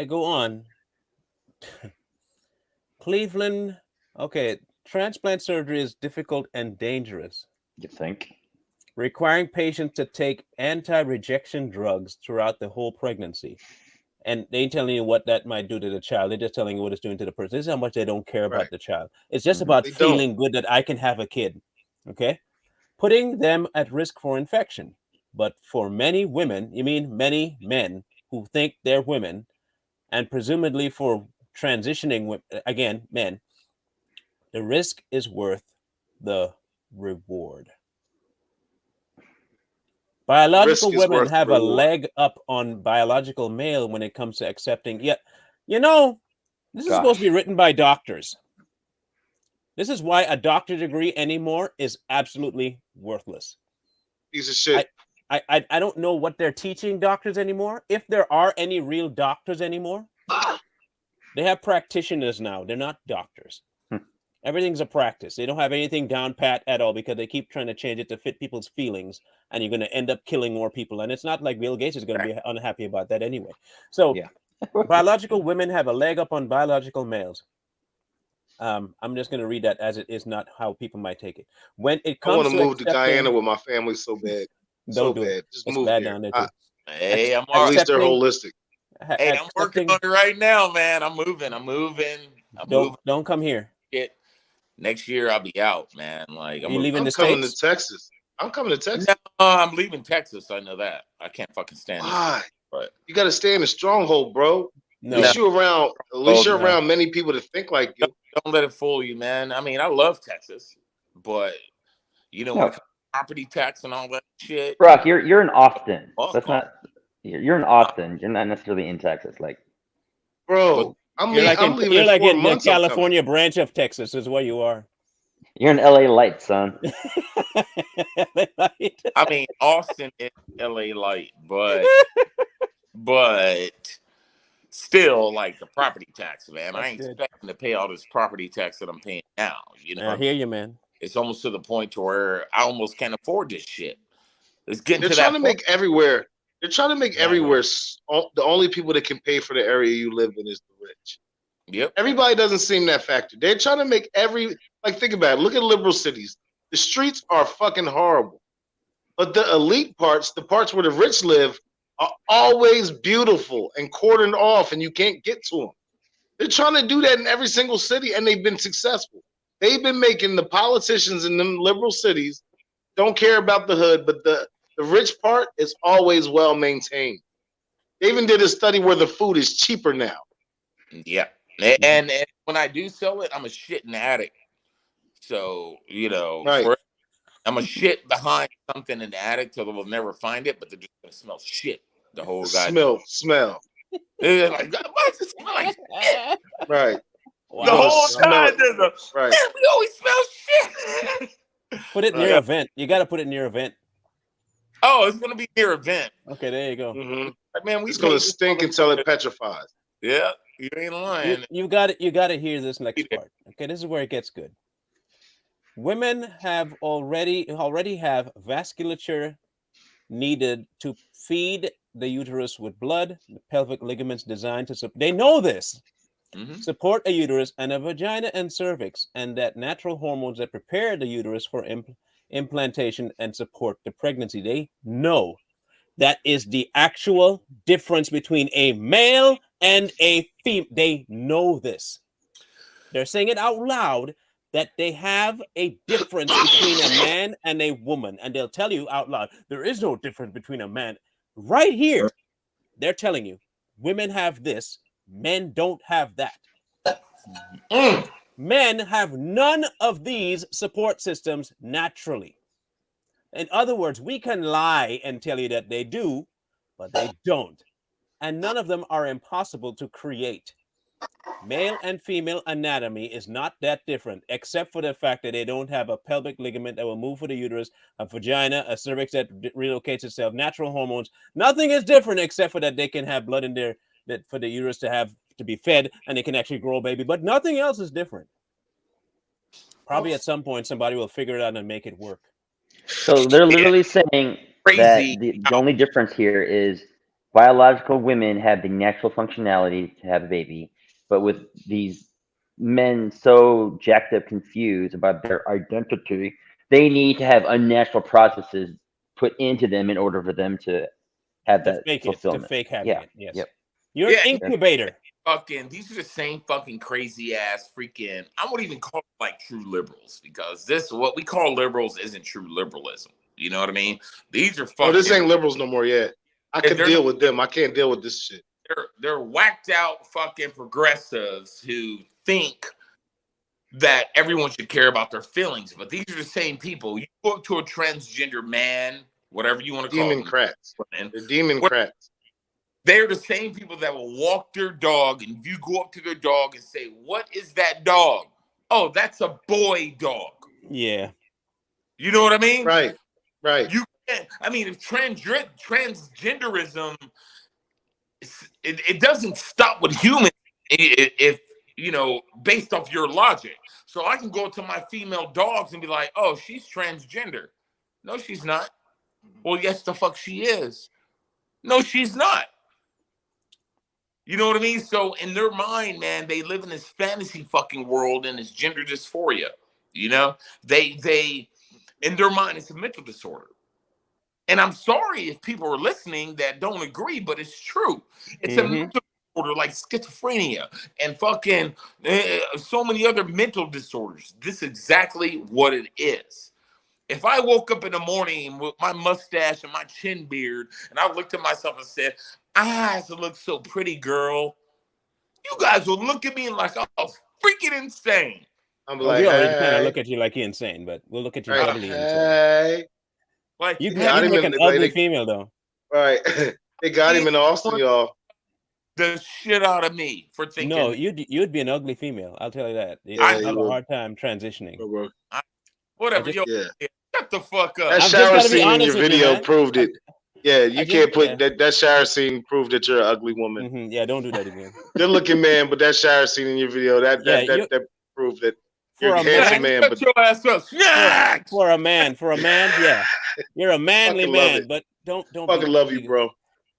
Speaker 1: go on. Cleveland, okay, transplant surgery is difficult and dangerous.
Speaker 2: You think?
Speaker 1: Requiring patients to take anti-rejection drugs throughout the whole pregnancy. And they ain't telling you what that might do to the child. They're just telling you what it's doing to the person. This is how much they don't care about the child. It's just about feeling good that I can have a kid. Okay? Putting them at risk for infection. But for many women, you mean many men who think they're women, and presumably for transitioning, again, men, the risk is worth the reward. Biological women have a leg up on biological male when it comes to accepting. Yeah, you know, this is supposed to be written by doctors. This is why a doctor degree anymore is absolutely worthless.
Speaker 3: Piece of shit.
Speaker 1: I don't know what they're teaching doctors anymore. If there are any real doctors anymore, they have practitioners now. They're not doctors. Everything's a practice. They don't have anything down pat at all because they keep trying to change it to fit people's feelings, and you're going to end up killing more people. And it's not like Bill Gates is going to be unhappy about that anyway. So biological women have a leg up on biological males. I'm just going to read that as it is, not how people might take it. When it comes,
Speaker 3: I want to move to Guyana with my family so bad.
Speaker 1: Don't do
Speaker 3: bad.
Speaker 1: it.
Speaker 3: Just
Speaker 1: it's
Speaker 3: move
Speaker 1: bad
Speaker 3: there.
Speaker 1: down there too.
Speaker 4: Hey, I'm
Speaker 3: at least they're holistic.
Speaker 4: Hey, I'm working on it right now, man. I'm moving.
Speaker 1: Don't come here.
Speaker 4: Next year I'll be out, man. Like
Speaker 1: I'm leaving the
Speaker 3: coming
Speaker 1: States?
Speaker 3: to Texas. I'm coming to Texas.
Speaker 4: No, I'm leaving Texas. I know that. I can't fucking stand it.
Speaker 3: Why?
Speaker 4: But
Speaker 3: you got to stay in the stronghold, bro.
Speaker 1: No.
Speaker 3: At least you're around many people that think like you.
Speaker 4: Don't let it fool you, man. I mean, I love Texas, but you know, when it comes to property tax and all that shit.
Speaker 2: Brock, you're in Austin. That's not. You're in Austin. You're not necessarily in Texas, like.
Speaker 3: Bro, I'm leaving.
Speaker 1: You're like in the California branch of Texas, is where you are.
Speaker 2: You're in LA Light, son.
Speaker 4: I mean, Austin is LA Light, but still, like the property tax, man. I ain't expecting to pay all this property tax that I'm paying now. You know,
Speaker 1: I hear you, man.
Speaker 4: It's almost to the point to where I almost can't afford this shit. It's getting
Speaker 3: They're
Speaker 4: to
Speaker 3: trying
Speaker 4: that
Speaker 3: to
Speaker 4: point.
Speaker 3: make everywhere. They're trying to make everywhere. The only people that can pay for the area you live in is the rich.
Speaker 4: Yep.
Speaker 3: Everybody doesn't seem that factor. They're trying to make think about it. Look at liberal cities. The streets are fucking horrible. But the elite parts, the parts where the rich live, are always beautiful and cordoned off and you can't get to them. They're trying to do that in every single city and they've been successful. They've been making the politicians in them liberal cities don't care about the hood, but the rich part is always well maintained. They even did a study where the food is cheaper now.
Speaker 4: Yeah. And when I do sell it, I'm a shitting addict. So, you know, I'm a shit behind something in the attic till they'll never find it, but they're just gonna smell shit the whole guy.
Speaker 3: Smell.
Speaker 4: They're like, why does it smell like shit?
Speaker 3: Right.
Speaker 4: Wow. The whole time
Speaker 3: right.
Speaker 4: Man, we always smell shit.
Speaker 1: Put it near a vent. You got to put it near a vent.
Speaker 4: Oh, it's gonna be near a vent.
Speaker 1: Okay, there you go.
Speaker 3: Mm-hmm.
Speaker 4: Like, man,
Speaker 3: it's gonna stink until it petrifies.
Speaker 4: Yeah, you ain't lying.
Speaker 1: You got it. You got to hear this next part. Okay, this is where it gets good. Women have already have vasculature needed to feed the uterus with blood, the pelvic ligaments designed to support. They know this. Mm-hmm. Support a uterus and a vagina and cervix, and that natural hormones that prepare the uterus for implantation, and support the pregnancy. They know that is the actual difference between a male and a female. They know this. They're saying it out loud that they have a difference between a man and a woman. And they'll tell you out loud, there is no difference between a man. Right here, they're telling you, women have this, men don't have that. Men have none of these support systems naturally. In other words, we can lie and tell you that they do, but they don't. And none of them are impossible to create. Male and female anatomy is not that different, except for the fact that they don't have a pelvic ligament that will move for the uterus, a vagina, a cervix that relocates itself, natural hormones. Nothing is different except for that they can have blood in there that for the uterus to be fed, and they can actually grow a baby. But nothing else is different. Probably at some point somebody will figure it out and make it work.
Speaker 2: So they're literally saying that
Speaker 4: Crazy.
Speaker 2: the only difference here is biological women have the natural functionality to have a baby, but with these men so jacked up, confused about their identity, they need to have unnatural processes put into them in order for them to have
Speaker 1: To
Speaker 2: that
Speaker 1: fake it, to
Speaker 2: fulfillment.
Speaker 1: fake having
Speaker 2: Yeah.
Speaker 1: it. Yes.
Speaker 2: Yep.
Speaker 1: You're
Speaker 4: Yeah,
Speaker 1: an incubator.
Speaker 4: These are the same fucking crazy ass freaking, I won't even call it like true liberals, because this, what we call liberals, isn't true liberalism. You know what I mean? These are fucking.
Speaker 3: Oh, this ain't liberals no more yet. I can
Speaker 4: they're
Speaker 3: deal
Speaker 4: not-
Speaker 3: with them. I can't deal with this shit.
Speaker 4: They're whacked out fucking progressives who think that everyone should care about their feelings, but these are the same people. You go up to a transgender man, whatever you want to call them,
Speaker 3: Democrats.
Speaker 4: and
Speaker 3: They're Democrats.
Speaker 4: they're the same people that will walk their dog, and you go up to their dog and say, "What is that dog?" "Oh, that's a boy dog."
Speaker 1: Yeah.
Speaker 4: You know what I mean?
Speaker 3: Right. Right.
Speaker 4: You can't. I mean, if transgenderism, it doesn't stop with humans. If you know, based off your logic, so I can go to my female dogs and be like, "Oh, she's transgender." No, she's not. Well, yes, the fuck she is. No, she's not. You know what I mean? So in their mind, man, they live in this fantasy fucking world and this gender dysphoria. You know, they in their mind, it's a mental disorder. And I'm sorry if people are listening that don't agree, but it's true. It's a mental disorder like schizophrenia and fucking so many other mental disorders. This is exactly what it is. If I woke up in the morning with my mustache and my chin beard, and I looked at myself and said, "I look so pretty, girl," you guys will look at me like I was freaking insane.
Speaker 3: I'm
Speaker 1: Well,
Speaker 3: like,
Speaker 1: we already kind of
Speaker 3: hey,
Speaker 1: look at you like you're insane, but we'll look at you
Speaker 3: right,
Speaker 1: doubly insane.
Speaker 3: hey.
Speaker 4: Like
Speaker 1: You
Speaker 3: got
Speaker 1: can
Speaker 3: him
Speaker 1: make
Speaker 3: in
Speaker 1: an
Speaker 3: the- like,
Speaker 1: ugly
Speaker 3: they-
Speaker 1: female though.
Speaker 3: Right. They got him in Austin, y'all.
Speaker 4: the shit out of me for thinking.
Speaker 1: No, you'd be an ugly female. I'll tell you that. You'd
Speaker 3: Yeah,
Speaker 1: have
Speaker 3: you
Speaker 1: a
Speaker 3: would.
Speaker 1: hard time transitioning.
Speaker 3: Bro.
Speaker 4: Whatever,
Speaker 1: I just-
Speaker 4: yo,
Speaker 3: Yeah.
Speaker 4: shut the fuck up.
Speaker 3: That
Speaker 1: just
Speaker 3: shower
Speaker 1: gotta be
Speaker 3: scene in
Speaker 1: honest
Speaker 3: your
Speaker 1: with you,
Speaker 3: video
Speaker 1: man.
Speaker 3: proved it. Yeah, you
Speaker 1: I just-
Speaker 3: can't put
Speaker 1: yeah.
Speaker 3: that shower scene proved that you're an ugly woman.
Speaker 1: Mhm, yeah, don't do that again.
Speaker 3: Good looking man, but that shower scene in your video that proved that you're
Speaker 1: For
Speaker 3: a
Speaker 1: a
Speaker 3: handsome
Speaker 1: man,
Speaker 3: man.
Speaker 4: Shut
Speaker 3: But
Speaker 4: your ass up. Snacks!
Speaker 1: for a man, yeah, you're a manly
Speaker 3: Fucking love
Speaker 1: man,
Speaker 3: it.
Speaker 1: but don't
Speaker 3: fucking
Speaker 1: be-
Speaker 3: love you, bro.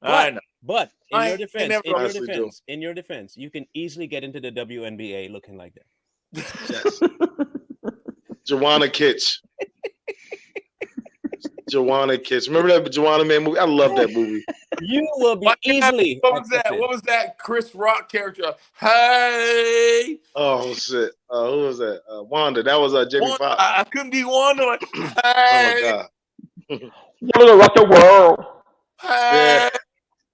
Speaker 4: I know.
Speaker 1: But
Speaker 4: I
Speaker 1: in your
Speaker 4: ain't
Speaker 1: defense,
Speaker 4: never-
Speaker 3: Honestly do.
Speaker 1: in your defense, you can easily get into the WNBA looking like that.
Speaker 3: Yes. Joanna Kitsch. Joanna Kitsch. Remember that Joanna Man movie? I love that movie.
Speaker 1: You will be
Speaker 4: What
Speaker 1: easily.
Speaker 4: What was that?
Speaker 1: accepted.
Speaker 4: What was that Chris Rock character? Hey,
Speaker 3: Oh shit. Who was that? Wanda. That was Jamie
Speaker 4: Wanda,
Speaker 3: Foxx.
Speaker 4: I couldn't be Wanda. Like,
Speaker 3: Oh
Speaker 4: hey,
Speaker 3: my god.
Speaker 2: One of the rock the world.
Speaker 4: hey,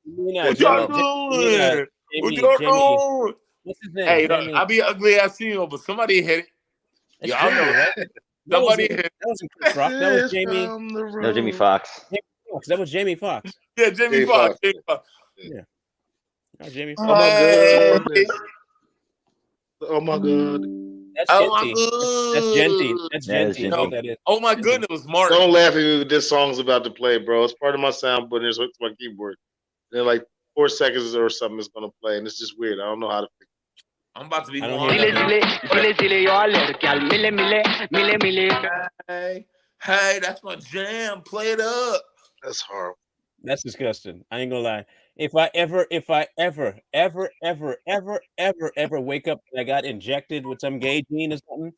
Speaker 1: You mean,
Speaker 4: what
Speaker 3: Yeah.
Speaker 4: y'all doing? What
Speaker 1: Jamie,
Speaker 4: y'all
Speaker 1: Jamie,
Speaker 4: doing?
Speaker 1: what's his name?
Speaker 4: Hey,
Speaker 1: Jamie,
Speaker 4: I be ugly as hell, but somebody hit it.
Speaker 1: it's
Speaker 4: y'all
Speaker 1: Jamie,
Speaker 4: know
Speaker 1: right? That
Speaker 4: Somebody
Speaker 1: wasn't,
Speaker 4: hit it.
Speaker 1: that wasn't Chris Rock. That was Jamie.
Speaker 3: From the
Speaker 2: No, Jamie
Speaker 3: road.
Speaker 2: Foxx.
Speaker 1: Fox. That was Jamie Foxx.
Speaker 4: Yeah, Jamie
Speaker 3: Jamie
Speaker 4: Foxx.
Speaker 3: Foxx.
Speaker 4: Jamie Foxx.
Speaker 1: That was Jamie
Speaker 3: Oh
Speaker 1: Foxx.
Speaker 3: my
Speaker 4: Hey.
Speaker 3: goodness. Oh my god.
Speaker 1: That's
Speaker 4: Oh my
Speaker 1: Genty. That's Genty.
Speaker 4: god.
Speaker 1: That's
Speaker 2: That is
Speaker 1: Genty.
Speaker 2: Genty.
Speaker 1: What that is.
Speaker 4: Oh my goodness, it was Martin.
Speaker 3: Don't laugh at me with this song's about to play, bro. It's part of my sound, but it's hooked to my keyboard. And then like 4 seconds or something is gonna play, and it's just weird. I don't know how to fix
Speaker 4: I'm about to be
Speaker 1: I don't
Speaker 4: one.
Speaker 1: hear
Speaker 4: Hey, that's my jam. Play it up.
Speaker 3: it. That's horrible.
Speaker 1: That's disgusting. I ain't gonna lie. If I ever wake up and I got injected with some gay gene or something,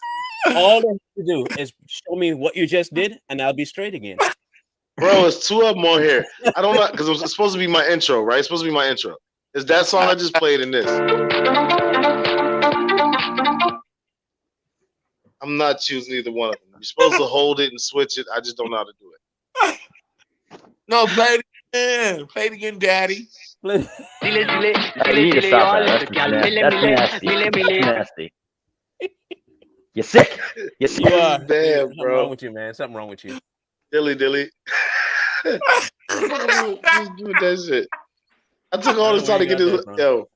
Speaker 1: all they have to do is show me what you just did, and I'll be straight again.
Speaker 3: Bro, it's two of them on here. I don't know because it's supposed to be my intro, right? It's supposed to be my intro. Is that song I just played in this? I'm not choosing either one of them. You're supposed to hold it and switch it. I just don't know how to do it.
Speaker 4: No, play it again. Play it again, Daddy.
Speaker 2: You need to stop that. That's nasty. You're sick. You're sick.
Speaker 1: You are.
Speaker 3: Damn,
Speaker 1: Something
Speaker 3: bro.
Speaker 1: wrong with you, man. Something wrong with you.
Speaker 3: Dilly. Just do that shit. I took all this time to get this. Yo,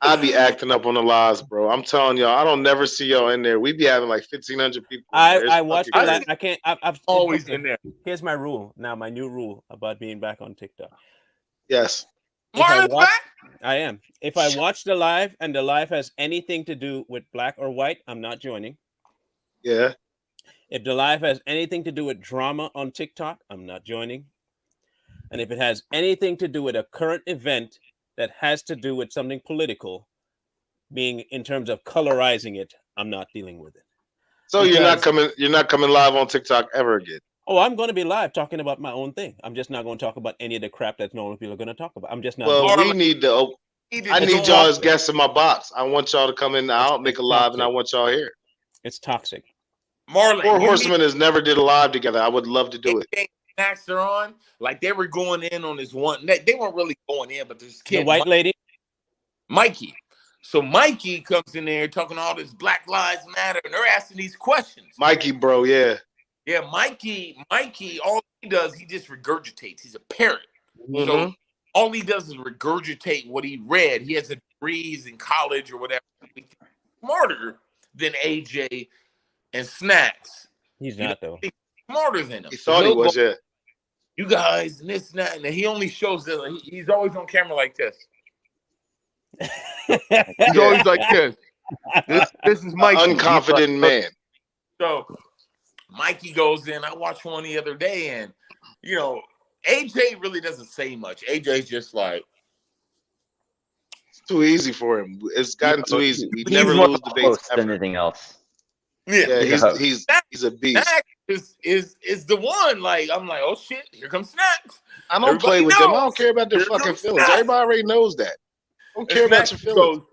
Speaker 3: I be acting up on the lives, bro. I'm telling y'all, I don't never see y'all in there. We be having like 1,500 people.
Speaker 1: I watched it. I can't. I've
Speaker 4: always
Speaker 1: okay.
Speaker 4: in there.
Speaker 1: Here's my rule now. My new rule about being back on TikTok.
Speaker 3: Yes.
Speaker 1: I am. If I watch the live and the live has anything to do with black or white, I'm not joining.
Speaker 3: Yeah.
Speaker 1: If the live has anything to do with drama on TikTok, I'm not joining. And if it has anything to do with a current event that has to do with something political, being in terms of colorizing it, I'm not dealing with it.
Speaker 3: So you're not coming live on TikTok ever again.
Speaker 1: Oh, I'm going to be live talking about my own thing. I'm just not going to talk about any of the crap that normal people are going to talk about. I'm just not.
Speaker 3: Well, I need y'all as guests in my box. I want y'all to come in. I'll make a live, and I want y'all here.
Speaker 1: It's toxic.
Speaker 3: Marlon, Four Horsemen has never did a live together. I would love to do it.
Speaker 4: Snacks are on. Like they were going in on this one. They weren't really going in, but this kid,
Speaker 1: the white lady, Mikey.
Speaker 4: So Mikey comes in there talking all this Black Lives Matter, and they're asking these questions.
Speaker 3: Mikey, bro, yeah.
Speaker 4: Yeah, Mikey, all he does, he just regurgitates. He's a parrot. Mm-hmm. So all he does is regurgitate what he read. He has a degrees in college or whatever. He's smarter than AJ and Snacks.
Speaker 1: He's not, though.
Speaker 4: He's smarter than him.
Speaker 3: He thought he was, yeah.
Speaker 4: You guys, and this and that. And he only shows that he's always on camera like this. He's always like this. This is Mikey.
Speaker 3: Unconfident man.
Speaker 4: So Mikey goes in. I watched one the other day, and you know, AJ really doesn't say much. AJ's just like,
Speaker 3: it's too easy for him. It's gotten too easy. We never lose debates
Speaker 2: than anything else.
Speaker 4: Yeah,
Speaker 3: he's a beast.
Speaker 4: Snacks is the one. Like I'm like, oh shit, here comes Snacks.
Speaker 3: I don't play with them. I don't care about their fucking feelings. Everybody already knows that. I don't care about your feelings.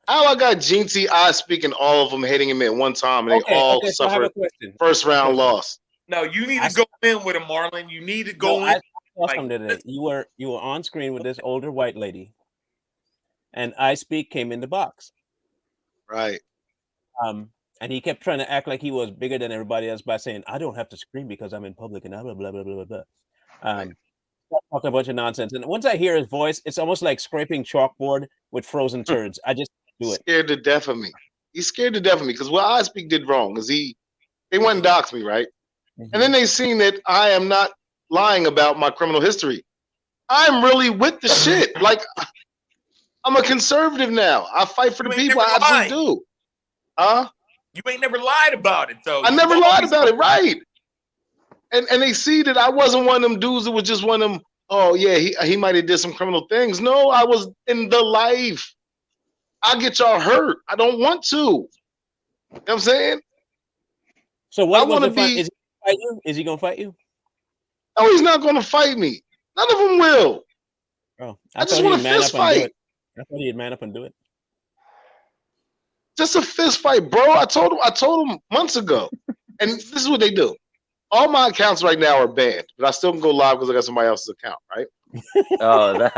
Speaker 3: How I got Gene T. I speaking all of them hitting him at one time, and they all suffered first round loss.
Speaker 4: No, you need to go in with him, Marlon. You need to go in.
Speaker 1: I saw something today. You were on screen with this older white lady, and I Speak came in the box.
Speaker 3: Right.
Speaker 1: And he kept trying to act like he was bigger than everybody else by saying, "I don't have to scream because I'm in public," and blah blah blah blah blah. Talking a bunch of nonsense. And once I hear his voice, it's almost like scraping chalkboard with frozen turds. I just do it.
Speaker 3: Scared to death of me. He's scared to death of me because what I Speak did wrong is they went and doxed me, right? Mm-hmm. And then they seen that I am not lying about my criminal history. I'm really with the shit. Like, I'm a conservative now. I fight for the people. I absolutely do. Huh?
Speaker 4: You ain't never lied about it, though.
Speaker 3: I never lied about it, right? And they see that I wasn't one of them dudes that was just one of them, oh, yeah, he might have did some criminal things. No, I was in the life. I get y'all hurt. I don't want to. You know what I'm saying?
Speaker 1: So what is he fight you? Is he going to fight you?
Speaker 3: Oh, he's not going to fight me. None of them will.
Speaker 1: Oh,
Speaker 3: I just want a fist fight.
Speaker 1: I thought he'd man up and do it.
Speaker 3: Just a fist fight, bro. I told him months ago. And this is what they do. All my accounts right now are banned, but I still can go live because I got somebody else's account, right?
Speaker 2: Oh,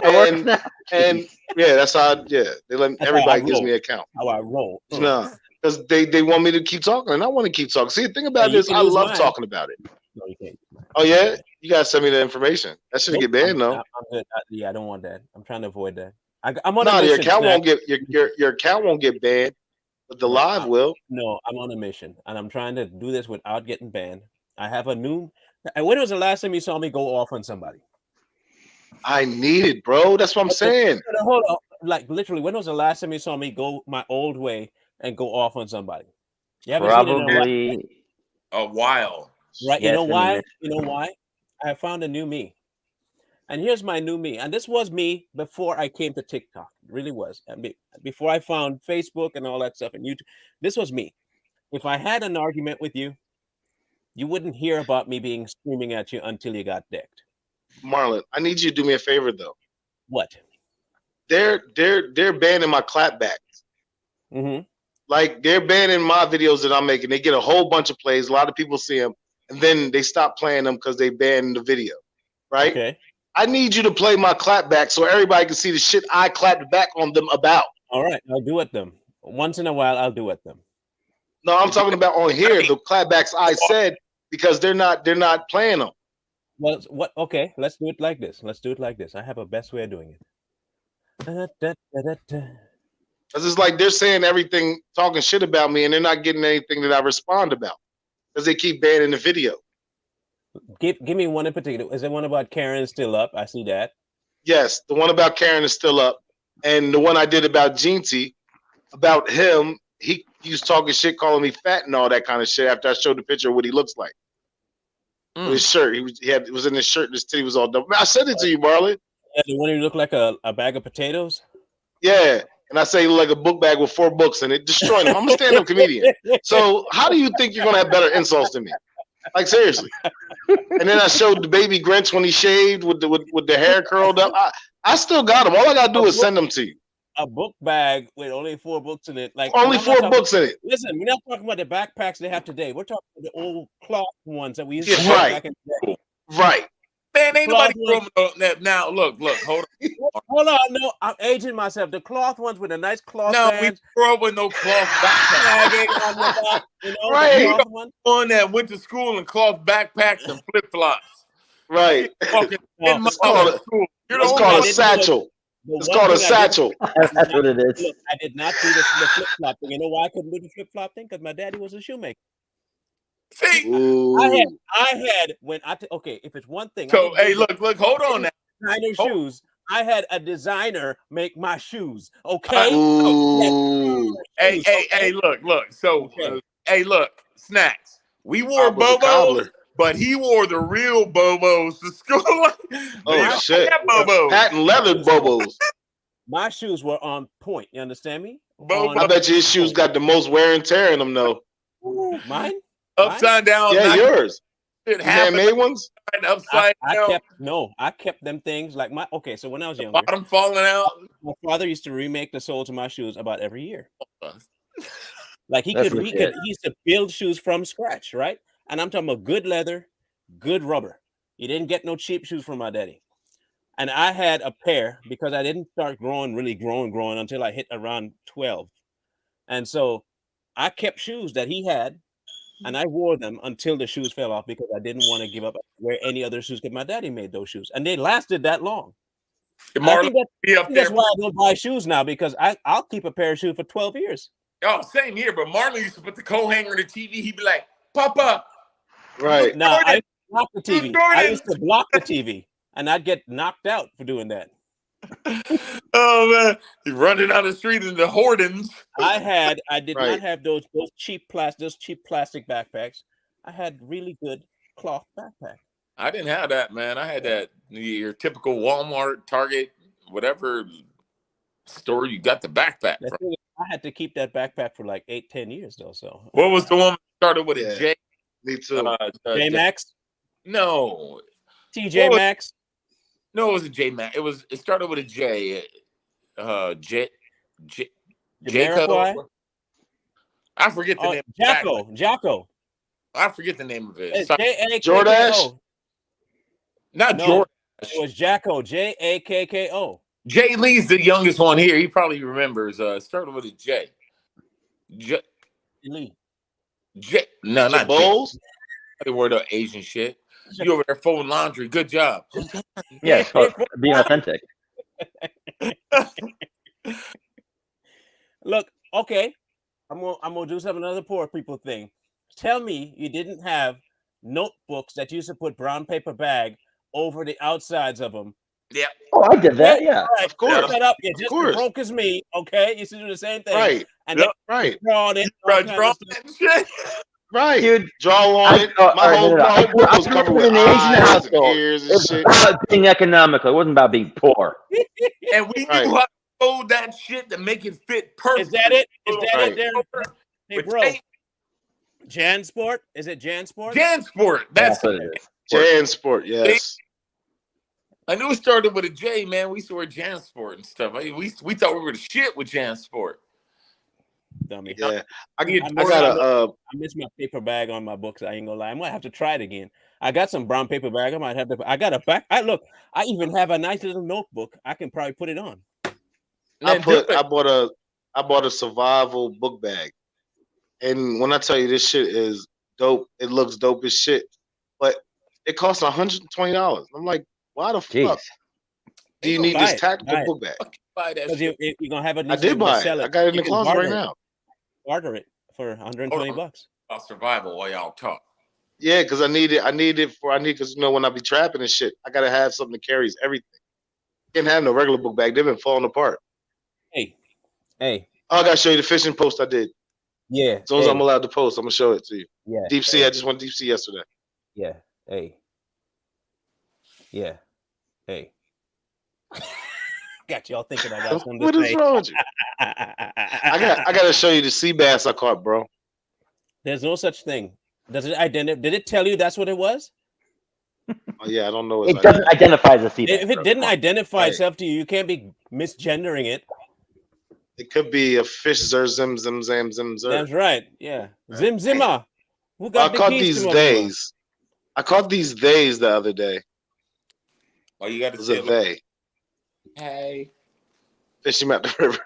Speaker 3: and yeah, that's how. They let everybody gives me an account.
Speaker 1: How I roll?
Speaker 3: No, because they want me to keep talking, and I want to keep talking. See, the thing about this, I love talking about it.
Speaker 1: No, you can't.
Speaker 3: Oh yeah, you gotta send me the information. That shouldn't get banned, though.
Speaker 1: I'm good. I don't want that. I'm trying to avoid that. I'm on
Speaker 3: a mission. Your account won't get your account won't get banned, but the live will.
Speaker 1: No, I'm on a mission, and I'm trying to do this without getting banned. I have a new. When was the last time you saw me go off on somebody?
Speaker 3: I need it, bro. That's what I'm saying.
Speaker 1: Hold on. Like literally, when was the last time you saw me go my old way and go off on somebody? You haven't
Speaker 2: Probably
Speaker 1: seen it
Speaker 4: in a while.
Speaker 1: Right? Yes, you know why? You know why? I found a new me. And here's my new me. And this was me before I came to TikTok. It really was. Before I found Facebook and all that stuff and YouTube. This was me. If I had an argument with you, you wouldn't hear about me being screaming at you until you got decked.
Speaker 3: Marlon, I need you to do me a favor though.
Speaker 1: What?
Speaker 3: They're banning my clapbacks.
Speaker 1: Mm-hmm.
Speaker 3: Like they're banning my videos that I'm making. They get a whole bunch of plays. A lot of people see them, and then they stop playing them because they banned the video. Right?
Speaker 1: Okay.
Speaker 3: I need you to play my clapback so everybody can see the shit I clapped back on them about.
Speaker 1: All right, I'll do it them. Once in a while, I'll do it them.
Speaker 3: No, I'm talking about on here, the clapbacks I said, because they're not playing them.
Speaker 1: Well, what? Okay, let's do it like this. I have a best way of doing it.
Speaker 3: Because it's like they're saying everything, talking shit about me, and they're not getting anything that I respond about because they keep banning the video.
Speaker 1: Give me one in particular. Is there one about Karen still up? I see that.
Speaker 3: Yes, the one about Karen is still up, and the one I did about Jeanty, about him, he was talking shit, calling me fat and all that kind of shit. After I showed the picture of what he looks like, with his shirt, he was in his shirt, and his titty was all double. I sent it to you, Marlon.
Speaker 1: Yeah, the one who looked like a bag of potatoes.
Speaker 3: Yeah, and I say he looked like a book bag with 4 books in it, destroying him. I'm a stand-up comedian, so how do you think you're gonna have better insults than me? Like seriously. And then I showed the baby Grinch when he shaved with the hair curled up. I still got them. All I gotta do is send them to you.
Speaker 1: A book bag with only 4 books in it. Like
Speaker 3: only 4 books in it.
Speaker 1: Listen, we're not talking about the backpacks they have today. We're talking about the old cloth ones that we used to
Speaker 3: Right.
Speaker 1: have back in the day.
Speaker 3: Right.
Speaker 4: Man, ain't nobody growing that now. Look, hold on.
Speaker 1: Hold on, no, I'm aging myself. The cloth ones with a nice cloth
Speaker 4: No,
Speaker 1: bands.
Speaker 4: we grew up with no cloth backpacks.
Speaker 1: Tagging on the back, you know,
Speaker 3: Right.
Speaker 1: the cloth one.
Speaker 4: One that went to school in cloth backpacks and flip flops.
Speaker 3: Right.
Speaker 4: Walking 10 miles
Speaker 3: called
Speaker 4: to school. You're the
Speaker 3: It's
Speaker 4: only
Speaker 3: called a
Speaker 4: one-
Speaker 3: satchel.
Speaker 1: The
Speaker 3: It's
Speaker 1: one
Speaker 3: called a
Speaker 1: thing I did-
Speaker 3: satchel.
Speaker 2: That's what it is.
Speaker 1: Look, I did not do the flip flop thing. You know why I couldn't do the flip flop thing? Because my daddy was a shoemaker.
Speaker 4: See?
Speaker 3: Ooh.
Speaker 1: I had when okay, if it's one thing.
Speaker 4: So, hey, look, hold on now.
Speaker 1: Designer
Speaker 4: Oh.
Speaker 1: shoes. I had a designer make my shoes. Okay.
Speaker 3: Ooh.
Speaker 4: Hey, look. So,
Speaker 1: Okay.
Speaker 4: hey, look, Snacks. We wore
Speaker 3: Pop was a
Speaker 4: Bobos,
Speaker 3: cobbler.
Speaker 4: but he wore the real Bobos to school.
Speaker 3: Oh shit.
Speaker 4: Bobos.
Speaker 3: Patent leather bobos.
Speaker 1: My shoes were on point. You understand me?
Speaker 4: Bobo.
Speaker 3: I bet you his shoes got the most wear and tear in them though.
Speaker 1: Mine.
Speaker 4: Upside down.
Speaker 3: Yeah,
Speaker 4: not
Speaker 3: yours.
Speaker 4: shit
Speaker 3: You
Speaker 4: half
Speaker 3: handmade ones?
Speaker 4: upside down.
Speaker 1: I kept them things like my. Okay, so when I was
Speaker 4: The
Speaker 1: younger,
Speaker 4: bottom falling out.
Speaker 1: my father used to remake the soles of my shoes about every year. Like he
Speaker 2: That's
Speaker 1: could,
Speaker 2: legit.
Speaker 1: he used to build shoes from scratch, right? And I'm talking about good leather, good rubber. You didn't get no cheap shoes from my daddy. And I had a pair because I didn't start growing until I hit around 12. And so I kept shoes that he had, and I wore them until the shoes fell off because I didn't want to give up wear any other shoes because my daddy made those shoes, and they lasted that long. And I think
Speaker 4: Be up
Speaker 1: that's
Speaker 4: there.
Speaker 1: why I don't buy shoes now because I'll keep a pair of shoes for 12 years.
Speaker 4: Oh, same here. But Marlon used to put the coat hanger in the TV. He'd be like, "Papa,
Speaker 3: Right.
Speaker 1: No,
Speaker 4: Jordan,
Speaker 1: I blocked the TV. I
Speaker 4: Jordan.
Speaker 1: used to block the TV, and I'd get knocked out for doing that.
Speaker 4: oh man, he's running down the street in the Hordens."
Speaker 1: I did
Speaker 3: Right.
Speaker 1: not have those cheap plastic backpacks. I had really good cloth backpacks.
Speaker 4: I didn't have that, man. I had that your typical Walmart, Target, whatever store you got the backpack
Speaker 1: The
Speaker 4: from.
Speaker 1: thing is, I had to keep that backpack for like 8-10 years though. So
Speaker 4: What was the one that started with a
Speaker 3: Yeah.
Speaker 4: J?
Speaker 3: Me too.
Speaker 1: J Max,
Speaker 4: No,
Speaker 1: TJ
Speaker 4: What was-
Speaker 1: Maxx.
Speaker 4: no, it wasn't J Max. It started with a J.
Speaker 1: Jamiroquai?
Speaker 4: I forget the
Speaker 1: Oh,
Speaker 4: name. of the backpack.
Speaker 1: Jacko.
Speaker 4: I forget the name of it.
Speaker 1: It's
Speaker 4: Sorry,
Speaker 1: Jakko.
Speaker 3: Jordache?
Speaker 4: not
Speaker 1: No.
Speaker 4: Jordan.
Speaker 1: It was Jacko. Jakko.
Speaker 4: Jay Lee's the youngest one here. He probably remembers. It started with a J.
Speaker 1: Lee.
Speaker 4: No, not J.
Speaker 3: Bowls?
Speaker 4: They wore the Asian shit. You over there folding laundry. Good job.
Speaker 2: Yeah, it's called being authentic.
Speaker 1: Look, okay. I'm gonna do some another poor people thing. Tell me you didn't have notebooks that used to put brown paper bag over the outsides of them.
Speaker 4: Yeah.
Speaker 2: Oh, I did that. Yeah.
Speaker 1: All right,
Speaker 3: Of course.
Speaker 1: shut up. You're
Speaker 3: Of
Speaker 1: just
Speaker 3: course.
Speaker 1: broke as me. Okay, you used to do the same thing.
Speaker 3: Right.
Speaker 1: And
Speaker 4: Yep.
Speaker 1: then
Speaker 3: Right.
Speaker 1: draw it in. all
Speaker 4: Right,
Speaker 1: kinds
Speaker 4: draw
Speaker 1: of stuff.
Speaker 4: that shit.
Speaker 3: Right.
Speaker 2: Dude,
Speaker 3: Draw on it.
Speaker 2: all right,
Speaker 3: My whole book was
Speaker 2: I
Speaker 3: covered
Speaker 2: grew
Speaker 3: with
Speaker 2: up in an Asian
Speaker 3: eyes and
Speaker 2: household.
Speaker 3: ears
Speaker 2: It
Speaker 3: and
Speaker 2: was
Speaker 3: shit.
Speaker 2: about being economical. It wasn't about being poor.
Speaker 4: And we
Speaker 3: Right.
Speaker 4: knew how to fold that shit to make it fit perfectly.
Speaker 1: Is that it? Is that
Speaker 3: Right.
Speaker 1: it there? Hey,
Speaker 4: With
Speaker 1: bro.
Speaker 4: tape.
Speaker 1: Jansport? Is it Jansport?
Speaker 4: Jansport. That's
Speaker 2: what it is.
Speaker 3: Jansport, yes.
Speaker 4: I knew it started with a J, man. We used to wear Jansport and stuff. We thought we were the shit with Jansport.
Speaker 1: Dummy.
Speaker 3: Yeah. I
Speaker 1: I missed my paper bag on my books. I ain't gonna lie. I might have to try it again. I got some brown paper bag. I might have to. I got a back. I even have a nice little notebook. I can probably put it on.
Speaker 3: I bought a survival book bag. And when I tell you this shit is dope, it looks dope as shit. But it costs $120. I'm like, why the fuck do you need this tactical book bag?
Speaker 4: Buy that
Speaker 1: Because
Speaker 4: shit.
Speaker 1: you're gonna have it.
Speaker 3: I did buy it. I got it in
Speaker 1: You
Speaker 3: the
Speaker 1: can
Speaker 3: closet right now.
Speaker 1: Barter it for $120.
Speaker 4: About survival while y'all talk.
Speaker 3: Yeah, because I need because you know when I be trapping and shit, I gotta have something that carries everything. Can't have no regular book bag. They've been falling apart.
Speaker 1: Hey.
Speaker 3: Oh, I gotta show you the fishing post I did.
Speaker 1: Yeah.
Speaker 3: As soon as I'm allowed to post, I'm gonna show it to you.
Speaker 1: Yeah.
Speaker 3: Deep sea. I just went deep sea yesterday.
Speaker 1: Yeah. Hey. Yeah. Hey. Got y'all thinking I got something to say.
Speaker 3: What is wrong with you? I gotta show you the sea bass I caught, bro.
Speaker 1: There's no such thing. Does it identify? Did it tell you that's what it was?
Speaker 3: Oh yeah, I don't know.
Speaker 2: It doesn't identify as a sea bass.
Speaker 1: If it didn't identify itself to you, you can't be misgendering it.
Speaker 3: It could be a fish zim zim zam zim zim.
Speaker 1: That's right. Yeah. Zim zimma. Who got
Speaker 3: I caught these days. I caught these days the other day.
Speaker 4: Oh, you got to
Speaker 3: say it. They.
Speaker 4: Hey.
Speaker 3: Fishing at the river.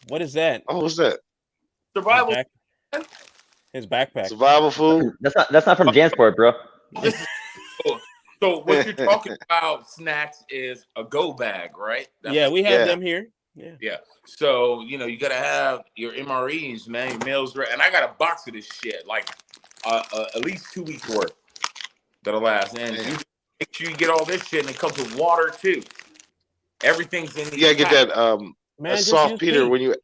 Speaker 1: What is that?
Speaker 3: Oh, what's that?
Speaker 4: Survival.
Speaker 1: His backpack.
Speaker 3: Survival food.
Speaker 2: That's not from Jansport, bro.
Speaker 4: So what you're talking about, Snacks, is a go bag, right?
Speaker 1: Yeah, we have them here.
Speaker 4: Yeah. So, you know, you got to have your MREs, man, your meals, and I got a box of this shit, like at least 2 weeks worth that'll last. And you make sure you get all this shit, and it comes with water too. Everything's in the.
Speaker 3: You gotta get that saltpeter when you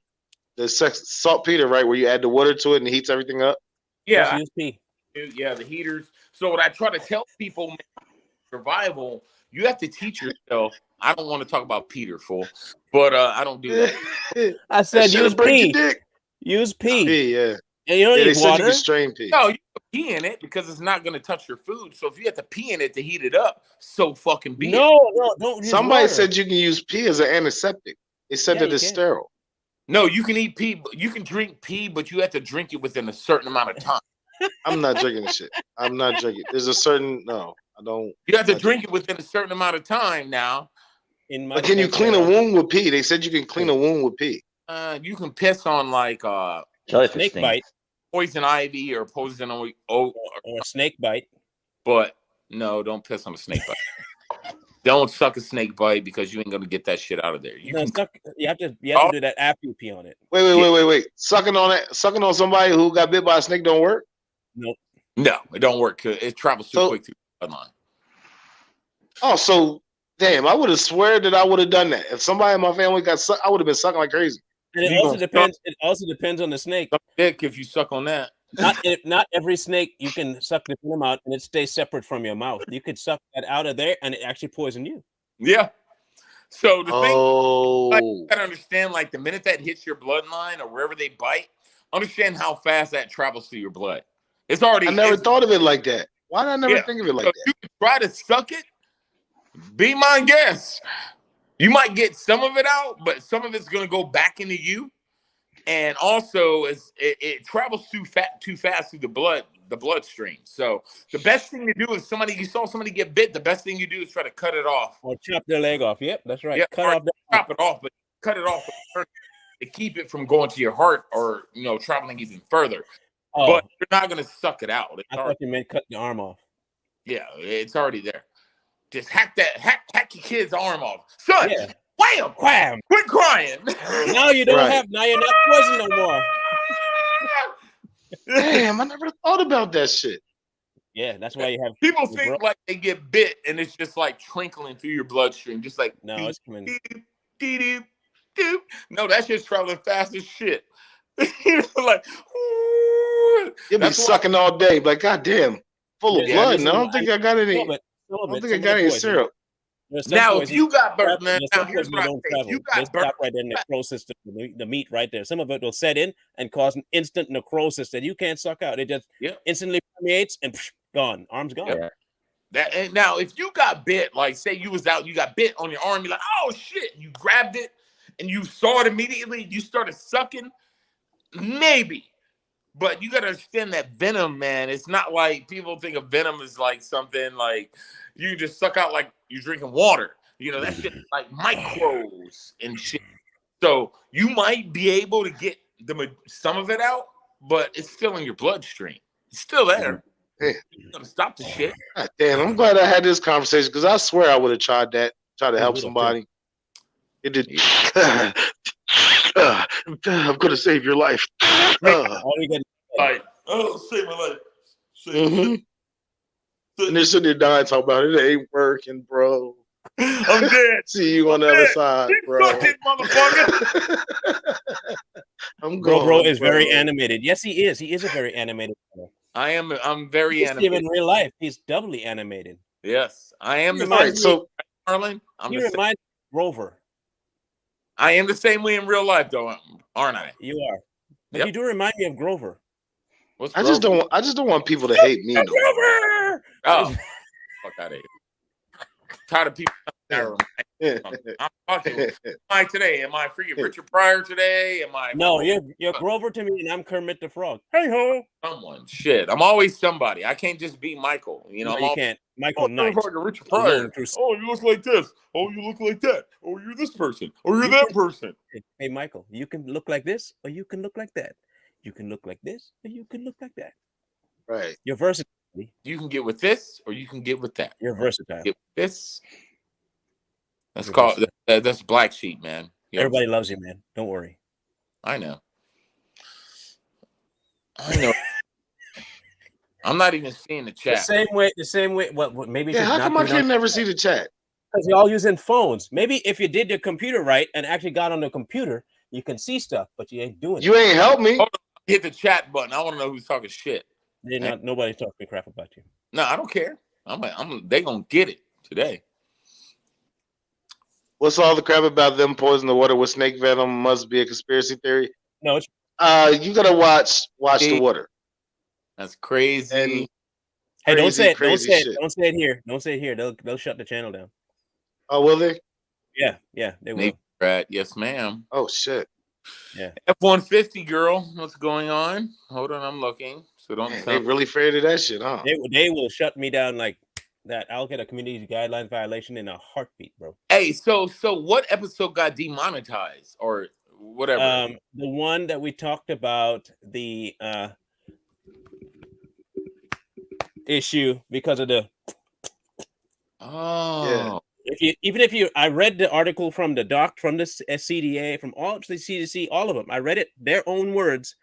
Speaker 3: saltpeter, right? Where you add the water to it and it heats everything up.
Speaker 4: Yeah. Yeah, the heaters. So what I try to tell people, man, survival, you have to teach yourself. I don't want to talk about Peter, fool, but I don't do that.
Speaker 1: I said use pee. Use pee.
Speaker 3: Pee, yeah.
Speaker 1: And you don't need water.
Speaker 3: You can strain pee.
Speaker 4: No, you can pee in it because it's not going to touch your food. So if you have to pee in it to heat it up, so fucking be it.
Speaker 1: No, don't use
Speaker 3: Somebody
Speaker 1: water.
Speaker 3: said you can use pee as an antiseptic. They said that it's sterile.
Speaker 4: No, you can eat pee. You can drink pee, but you have to drink it within a certain amount of time.
Speaker 3: I'm not drinking this shit. I'm not drinking. There's a certain I don't.
Speaker 4: You have to drink it within a certain amount of time now.
Speaker 3: But can you clean a wound with pee? They said you can clean a wound with pee.
Speaker 4: You can piss on like
Speaker 1: snake bite,
Speaker 4: poison ivy, or poison
Speaker 1: or a snake bite.
Speaker 4: But no, don't piss on a snake bite. Don't suck a snake bite because you ain't gonna get that shit out of there. You have to
Speaker 1: do that after you pee on it.
Speaker 3: Wait. Sucking on somebody who got bit by a snake don't work?
Speaker 1: Nope.
Speaker 4: No, it don't work. It travels too quick through the bloodline.
Speaker 3: Oh, so damn! I would have swear that I would have done that. If somebody in my family got sucked, I would have been sucking like crazy.
Speaker 1: And it also depends. It also depends on the snake.
Speaker 4: Dick, if you suck on that.
Speaker 1: Not every snake you can suck the venom out and it stays separate from your mouth. You could suck that out of there and it actually poison you.
Speaker 4: Yeah. So the thing, you gotta understand, like the minute that hits your bloodline or wherever they bite, understand how fast that travels through your blood. It's already.
Speaker 3: I never thought of it like that. Why did I never think of it like that?
Speaker 4: You can try to suck it. Be my guest. You might get some of it out, but some of it's gonna go back into you. And also, it travels too fast through the bloodstream. So the best thing to do is you saw somebody get bit. The best thing you do is try to cut it off
Speaker 1: or chop their leg off. Yep, that's right.
Speaker 4: Yeah,
Speaker 1: chop
Speaker 4: it off, but cut it off to keep it from going to your heart or traveling even further. Oh. But you're not gonna suck it out.
Speaker 1: I thought you meant cut the arm off.
Speaker 4: Yeah, it's already there. Just hack your kid's arm off, son. Yeah. Wham!
Speaker 1: Wham!
Speaker 4: Quit crying.
Speaker 1: Now you don't have. Now you're not poison no more.
Speaker 3: Damn, I never thought about that shit.
Speaker 1: Yeah, that's why you have.
Speaker 4: People think like they get bit and it's just like trickling through your bloodstream, just like
Speaker 1: no, it's coming.
Speaker 4: No, that shit's traveling fast as shit. You know, like, ooh.
Speaker 3: You'll be
Speaker 4: That's why-
Speaker 3: sucking all day. Like, goddamn, full of
Speaker 1: There's a
Speaker 3: blood. And
Speaker 1: reason
Speaker 3: I don't
Speaker 1: why
Speaker 3: think I got any.
Speaker 1: some of
Speaker 3: I
Speaker 1: it, some of
Speaker 3: don't
Speaker 1: it,
Speaker 3: think I
Speaker 1: some of
Speaker 3: got
Speaker 1: the
Speaker 3: any
Speaker 1: poison.
Speaker 3: syrup.
Speaker 1: There's some
Speaker 4: now, if
Speaker 1: poison
Speaker 4: you got burnt,
Speaker 1: travel.
Speaker 4: now,
Speaker 1: There's
Speaker 4: now
Speaker 1: some
Speaker 4: here's
Speaker 1: poison
Speaker 4: what
Speaker 1: that
Speaker 4: I
Speaker 1: don't
Speaker 4: say: if you
Speaker 1: travel. They
Speaker 4: got burnt,
Speaker 1: stop right there in the necrosis system, the meat right there. Some of it will set in and cause an instant necrosis that you can't suck out. It just
Speaker 4: Yep.
Speaker 1: instantly permeates and gone. Arm's gone.
Speaker 2: Yeah.
Speaker 4: that and now if you got bit, like say you was out, you got bit on your arm, you're like, oh shit, and you grabbed it and you saw it immediately, you started sucking, maybe. But you gotta understand that venom, man. It's not like people think of venom as like something like you just suck out like you're drinking water. You know, that shit like microbes and shit. So you might be able to get some of it out, but it's still in your bloodstream. It's still there.
Speaker 3: Hey.
Speaker 4: You're gonna stop the shit.
Speaker 3: God damn, I'm glad I had this conversation because I swear I would have tried that, try to help
Speaker 1: would've,
Speaker 3: somebody. It did. I'm gonna save your life.
Speaker 1: All we get
Speaker 4: Like, oh, save my life.
Speaker 3: Mhm. And they're sitting there dying, talking about it ain't working, bro.
Speaker 4: I'm dead.
Speaker 3: See you on the other side,
Speaker 4: Keep
Speaker 3: bro.
Speaker 4: sucking, motherfucker.
Speaker 3: I'm
Speaker 1: Bro
Speaker 3: going,
Speaker 1: is very animated. Yes, he is. He is a very animated fellow.
Speaker 4: I'm very
Speaker 1: You see him
Speaker 4: animated.
Speaker 1: in real life. He's doubly animated.
Speaker 4: Yes, I am the
Speaker 1: Reminds
Speaker 3: Right,
Speaker 4: same,
Speaker 3: so
Speaker 4: Arlen. I'm
Speaker 1: He
Speaker 4: the same.
Speaker 1: reminds me of Grover.
Speaker 4: I am the same way in real life, though, aren't I?
Speaker 1: You are. But
Speaker 4: Yep.
Speaker 1: you do remind me of Grover.
Speaker 4: What's
Speaker 3: I just
Speaker 4: Grover?
Speaker 3: don't want people to hate me no more.
Speaker 1: Grover!
Speaker 4: Oh, fuck out of here. Tired of people. I'm fucking. Am I today? Am I freaking Richard Pryor today? Am I?
Speaker 1: No, you're Grover to me, and I'm Kermit the Frog. Hey ho!
Speaker 4: Someone. Shit. I'm always somebody. I can't just be Michael. You know,
Speaker 1: No,
Speaker 4: I'm
Speaker 1: you
Speaker 4: all.
Speaker 1: can't. Michael
Speaker 4: Oh,
Speaker 1: Knight.
Speaker 4: you're like Richard
Speaker 1: You're
Speaker 4: Pryor.
Speaker 1: going through-
Speaker 4: Oh, you look like this. Oh, you look like that. Oh, you're this person. Oh, you're that person.
Speaker 1: Hey, Michael, you can look like this, or you can look like that. You can look like this, or you can look like that.
Speaker 3: Right.
Speaker 1: You're versatile.
Speaker 4: You can get with this, or you can get with that.
Speaker 1: You're versatile.
Speaker 4: Get with this. That's
Speaker 1: You're
Speaker 4: called.
Speaker 1: versatile.
Speaker 4: That's black sheep, man. You know,
Speaker 1: Everybody loves you, man. Don't worry.
Speaker 4: I know. I know. I'm not even seeing the
Speaker 1: The
Speaker 4: chat.
Speaker 1: same way. What maybe you
Speaker 3: Yeah,
Speaker 1: should
Speaker 3: how
Speaker 1: not
Speaker 3: come
Speaker 1: do
Speaker 3: I
Speaker 1: it
Speaker 3: can
Speaker 1: on
Speaker 3: never see the chat?
Speaker 1: because you're all using phones. Maybe if you did your computer right and actually got on the computer, you can see stuff, but you ain't doing
Speaker 3: You ain't helped me.
Speaker 4: Hold on, hit the chat button. I want to know who's talking shit.
Speaker 1: it. Nobody's talking crap about you.
Speaker 4: No, I don't care. They gonna get it today.
Speaker 3: What's all the crap about them poisoning the water with snake venom must be a conspiracy theory?
Speaker 1: No, it's
Speaker 3: You gotta watch the water.
Speaker 4: That's crazy.
Speaker 3: And
Speaker 1: hey, don't say it. Don't
Speaker 3: crazy
Speaker 1: say it.
Speaker 3: shit.
Speaker 1: Don't say it here. Don't say it here. They'll shut the channel down.
Speaker 3: Oh, will they?
Speaker 1: Yeah, they will.
Speaker 4: Nate Pratt, yes, ma'am.
Speaker 3: Oh shit.
Speaker 4: F-150 girl, what's going on? Hold on, I'm looking. So don't
Speaker 3: Man,
Speaker 4: tell
Speaker 3: they really afraid of that shit, huh?
Speaker 1: They will shut me down like that. I'll get a community guidelines violation in a heartbeat, bro.
Speaker 4: Hey, so what episode got demonetized or whatever?
Speaker 1: The one that we talked about the issue because of the
Speaker 4: Oh,
Speaker 1: if you I read the article from the doc from the CDA from all the CDC, all of them. I read it their own words.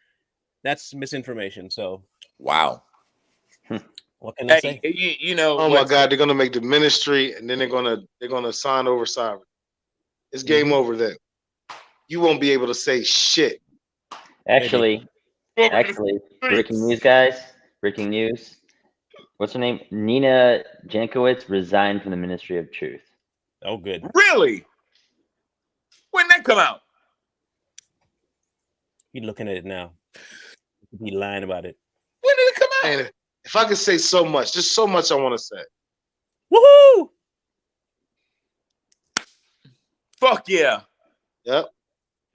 Speaker 1: That's misinformation. So
Speaker 4: wow.
Speaker 1: what can I
Speaker 4: Hey,
Speaker 1: say?
Speaker 4: you know.
Speaker 3: Oh my god, they're gonna make the ministry and then they're gonna sign over sovereign. It's game over then. You won't be able to say shit.
Speaker 2: Actually, breaking news, guys. Breaking news. What's her name? Nina Jankowicz resigned from the Ministry of Truth.
Speaker 1: Oh, good.
Speaker 4: Really? When that come out?
Speaker 1: He looking at it now. He lying about it.
Speaker 4: When did it come out?
Speaker 3: And if I could say so much, just so much I want to say.
Speaker 1: Woohoo!
Speaker 4: Fuck yeah.
Speaker 3: Yep.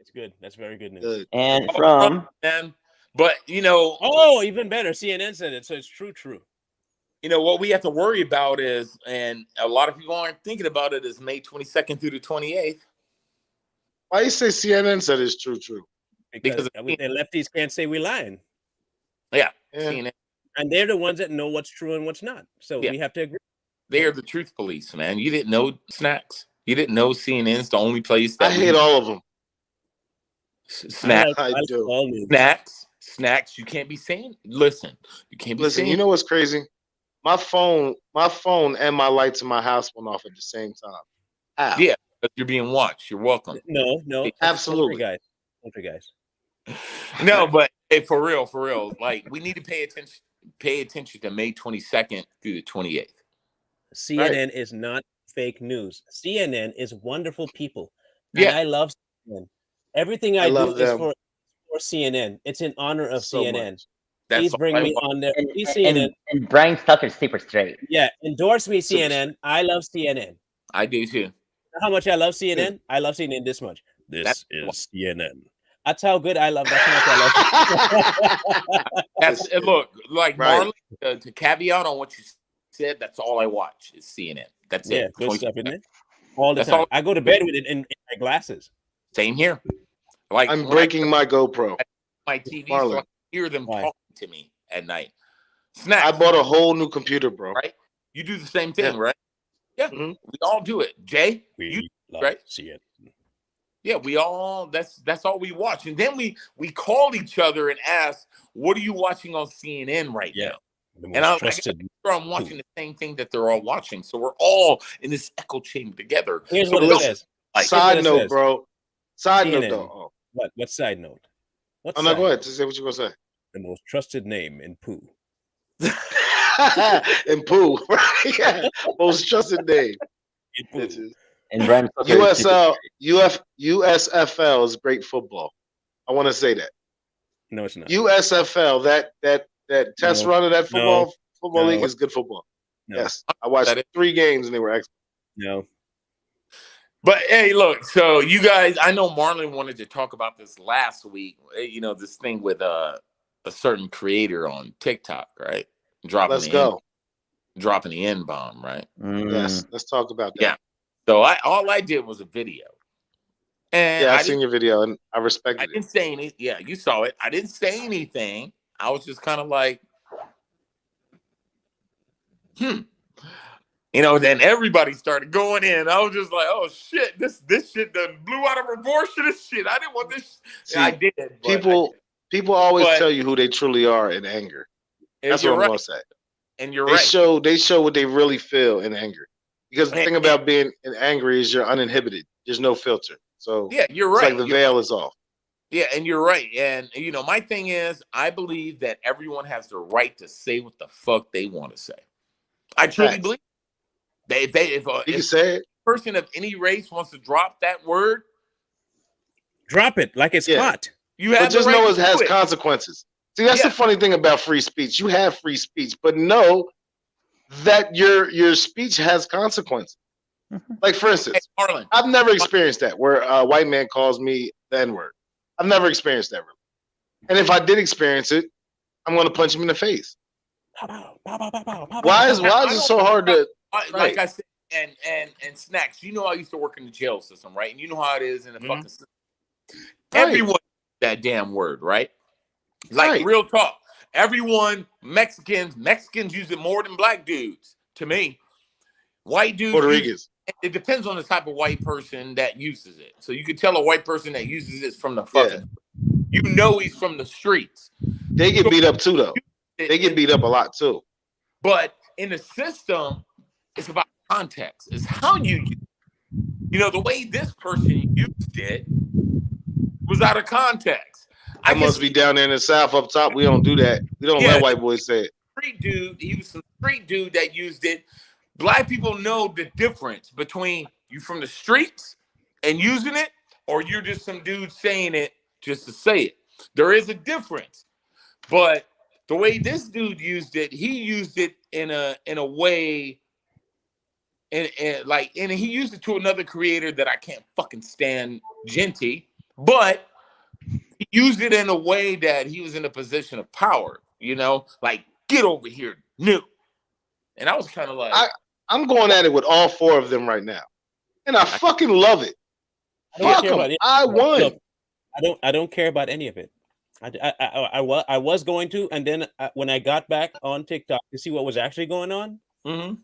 Speaker 1: It's good. That's very good news.
Speaker 3: Good.
Speaker 2: And from
Speaker 4: man. But you know,
Speaker 1: Oh, even better. CNN said it, so it's true.
Speaker 4: you know what we have to worry about is, and a lot of people aren't thinking about it, is May 22nd through the 28th.
Speaker 3: Why you say CNN said it's true?
Speaker 1: Because the lefties can't say we're lying.
Speaker 4: Yeah.
Speaker 3: Yeah.
Speaker 4: CNN,
Speaker 1: And they're the ones that know what's true and what's not. So
Speaker 4: Yeah.
Speaker 1: we have to agree.
Speaker 4: they are the truth police, man. You didn't know, Snacks? You didn't know CNN's the only place that
Speaker 3: I hate all of them.
Speaker 4: Snacks.
Speaker 3: I do.
Speaker 1: all news.
Speaker 4: Snacks. You can't be saying. Listen, you can't be
Speaker 3: Listen,
Speaker 4: saying.
Speaker 3: you know what's crazy? My phone and my lights in my house went off at the same time. How?
Speaker 4: Yeah, but you're being watched. You're welcome.
Speaker 1: No.
Speaker 3: Absolutely.
Speaker 1: Poltergeist.
Speaker 4: No, but hey, for real, like we need to pay attention to May 22nd through the 28th.
Speaker 1: CNN is not fake news. CNN is wonderful people, and
Speaker 4: Yeah,
Speaker 1: I love CNN. Everything
Speaker 3: I
Speaker 1: I do
Speaker 3: love
Speaker 1: is
Speaker 3: them
Speaker 1: for CNN. It's in honor of
Speaker 3: so
Speaker 1: CNN.
Speaker 3: much.
Speaker 4: that's
Speaker 1: Please
Speaker 4: all
Speaker 1: bring
Speaker 4: I
Speaker 1: me
Speaker 4: want.
Speaker 1: on there.
Speaker 2: And,
Speaker 1: Please,
Speaker 2: and,
Speaker 1: CNN.
Speaker 2: and Brian Tucker's super straight.
Speaker 1: Yeah, endorse me,
Speaker 3: Super
Speaker 1: CNN. I love CNN.
Speaker 4: I do too.
Speaker 1: How much I love CNN? I love CNN this much.
Speaker 4: That's
Speaker 1: This is CNN. That's how good I love. That's how much I love.
Speaker 4: That's and look, like
Speaker 3: Right.
Speaker 4: Marlon, to caveat on what you said, that's all I watch is CNN. That's
Speaker 1: Yeah,
Speaker 4: it.
Speaker 1: good
Speaker 4: 24/7.
Speaker 1: stuff, isn't it? All the
Speaker 4: That's
Speaker 1: time.
Speaker 4: all.
Speaker 1: I go to bed with it in my glasses.
Speaker 4: Same here. Like
Speaker 3: I'm
Speaker 4: when
Speaker 3: breaking my GoPro.
Speaker 4: my TV so I
Speaker 3: Marlon.
Speaker 4: can hear them
Speaker 1: Why?
Speaker 4: talking to me at night.
Speaker 3: I
Speaker 4: Snacks,
Speaker 3: bought a whole new computer, bro.
Speaker 4: right? You do the same thing,
Speaker 3: Yeah.
Speaker 4: right? Yeah,
Speaker 3: Mhm.
Speaker 4: we all do it. Jay,
Speaker 1: We
Speaker 4: you
Speaker 1: love
Speaker 4: right?
Speaker 1: CNN.
Speaker 4: Yeah, we all that's all we watch. And then we call each other and ask, what are you watching on CNN right
Speaker 1: Yeah.
Speaker 4: now?
Speaker 1: The
Speaker 4: And
Speaker 1: most
Speaker 4: I
Speaker 1: trusted.
Speaker 4: gotta make sure I'm watching the same thing that they're all watching. So we're all in this echo chamber together.
Speaker 1: Here's
Speaker 4: So
Speaker 1: what it
Speaker 3: listen,
Speaker 1: says.
Speaker 4: like,
Speaker 1: Here's what
Speaker 3: Side
Speaker 1: it
Speaker 3: note,
Speaker 1: says.
Speaker 3: bro. Side note,
Speaker 1: CNN.
Speaker 3: though.
Speaker 1: What side note? What
Speaker 3: Oh,
Speaker 1: side
Speaker 3: no, go ahead.
Speaker 1: note?
Speaker 3: Just say what you gonna say.
Speaker 1: The most trusted name in poo.
Speaker 3: And poo, right? Yeah. Most trusted name.
Speaker 1: In poo.
Speaker 3: Bitches.
Speaker 2: And Brian Tucker is super
Speaker 3: USFL is great football. I want to say that.
Speaker 1: No, it's not.
Speaker 3: USFL, that test
Speaker 1: No.
Speaker 3: run of that football
Speaker 1: No.
Speaker 3: league is good football.
Speaker 1: No.
Speaker 3: Yes, I watched
Speaker 4: That is-
Speaker 3: 3 games and they were excellent.
Speaker 1: No.
Speaker 4: but hey, look, so you guys, I know Marlon wanted to talk about this last week. You know, this thing with a certain creator on TikTok, right?
Speaker 3: Let's go.
Speaker 4: Dropping the N bomb, right?
Speaker 3: Yes, let's talk about that.
Speaker 4: Yeah. So all I did was a video. And
Speaker 3: Yeah, I
Speaker 4: I
Speaker 3: seen your video and I respected it.
Speaker 4: didn't say anything. Yeah, you saw it. I didn't say anything. I was just kind of like, You know, then everybody started going in. I was just like, oh shit, this shit done blew out of proportion. This shit. I didn't want this.
Speaker 3: See,
Speaker 4: I did. But
Speaker 3: people always
Speaker 4: But-
Speaker 3: tell you who they truly are in anger. That's what
Speaker 4: you're
Speaker 3: I'm
Speaker 4: right.
Speaker 3: gonna say.
Speaker 4: And you're
Speaker 3: They
Speaker 4: right.
Speaker 3: show what they really feel in anger. Because the thing about being angry is you're uninhibited. There's no filter. So
Speaker 4: Yeah, you're
Speaker 3: it's
Speaker 4: right.
Speaker 3: like the
Speaker 4: You're
Speaker 3: veil is off.
Speaker 4: Yeah, and you're right. And you know, my thing is, I believe that everyone has the right to say what the fuck they want to say. I truly
Speaker 3: Facts.
Speaker 4: believe if
Speaker 3: You can
Speaker 4: if
Speaker 3: say it.
Speaker 4: a person of any race wants to drop that word,
Speaker 1: Drop it like it's
Speaker 3: Yeah.
Speaker 1: hot.
Speaker 4: you
Speaker 3: But
Speaker 4: have
Speaker 3: just
Speaker 4: the right
Speaker 3: know
Speaker 4: to
Speaker 3: it has
Speaker 4: do it.
Speaker 3: consequences. See, that's
Speaker 4: Yeah.
Speaker 3: the funny thing about free speech. You have free speech, but know that your speech has consequences. Like for
Speaker 4: Hey,
Speaker 3: instance,
Speaker 4: Marlon,
Speaker 3: I've never experienced that where a white man calls me the N-word. I've never experienced that really. And if I did experience it, I'm gonna punch him in the face.
Speaker 1: Pow, pow, pow, pow, pow, pow, pow,
Speaker 3: Why
Speaker 1: pow,
Speaker 3: is
Speaker 1: pow.
Speaker 3: it so hard to
Speaker 4: like
Speaker 3: Right.
Speaker 4: I said, and Snacks, you know I used to work in the jail system, right? And you know how it is in the
Speaker 3: Mhm.
Speaker 4: fucking system.
Speaker 3: Right.
Speaker 4: Everyone that damn word, right? Like
Speaker 3: Right.
Speaker 4: real talk. Everyone, Mexicans use it more than black dudes. To me, white dudes
Speaker 3: Puerto
Speaker 4: use
Speaker 3: Ricans?
Speaker 4: it depends on the type of white person that uses it. So you can tell a white person that uses it from the fucking, you know, he's from the streets.
Speaker 3: They get beat up too though.
Speaker 4: It-
Speaker 3: They get beat up a lot too.
Speaker 4: But in the system, it's about context. It's how you use it. You know, the way this person used it was out of context.
Speaker 3: I
Speaker 4: can
Speaker 3: must be
Speaker 4: see
Speaker 3: down there in the South up top. We don't do that. We don't
Speaker 4: Yeah.
Speaker 3: let white boys say it.
Speaker 4: street dude, he was some street dude that used it. Black people know the difference between you from the streets and using it, or you're just some dude saying it just to say it. There is a difference. But the way this dude used it, he used it in a way, and he used it to another creator that I can't fucking stand, Genty, but he used it in a way that he was in a position of power, you know, like get over here, new. And I was kind of like,
Speaker 3: I'm going at it with all 4 of them right now, and I fucking love it.
Speaker 1: I don't
Speaker 3: Fuck
Speaker 1: care
Speaker 3: them.
Speaker 1: about it.
Speaker 3: I won.
Speaker 1: Look, I don't care about any of it. I was going to, and then when I got back on TikTok to see what was actually going on,
Speaker 4: mm-hmm.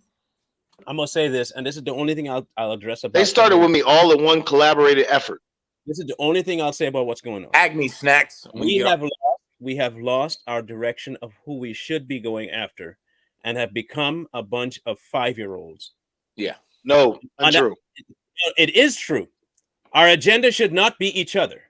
Speaker 1: I'm gonna say this, and this is the only thing I'll address about.
Speaker 3: They started with me all in one collaborated effort.
Speaker 1: This is the only thing I'll say about what's going on.
Speaker 4: Agni Snacks.
Speaker 1: We have lost our direction of who we should be going after, and have become a bunch of 5-year-olds.
Speaker 4: Yeah.
Speaker 3: No, untrue.
Speaker 1: It is true. Our agenda should not be each other.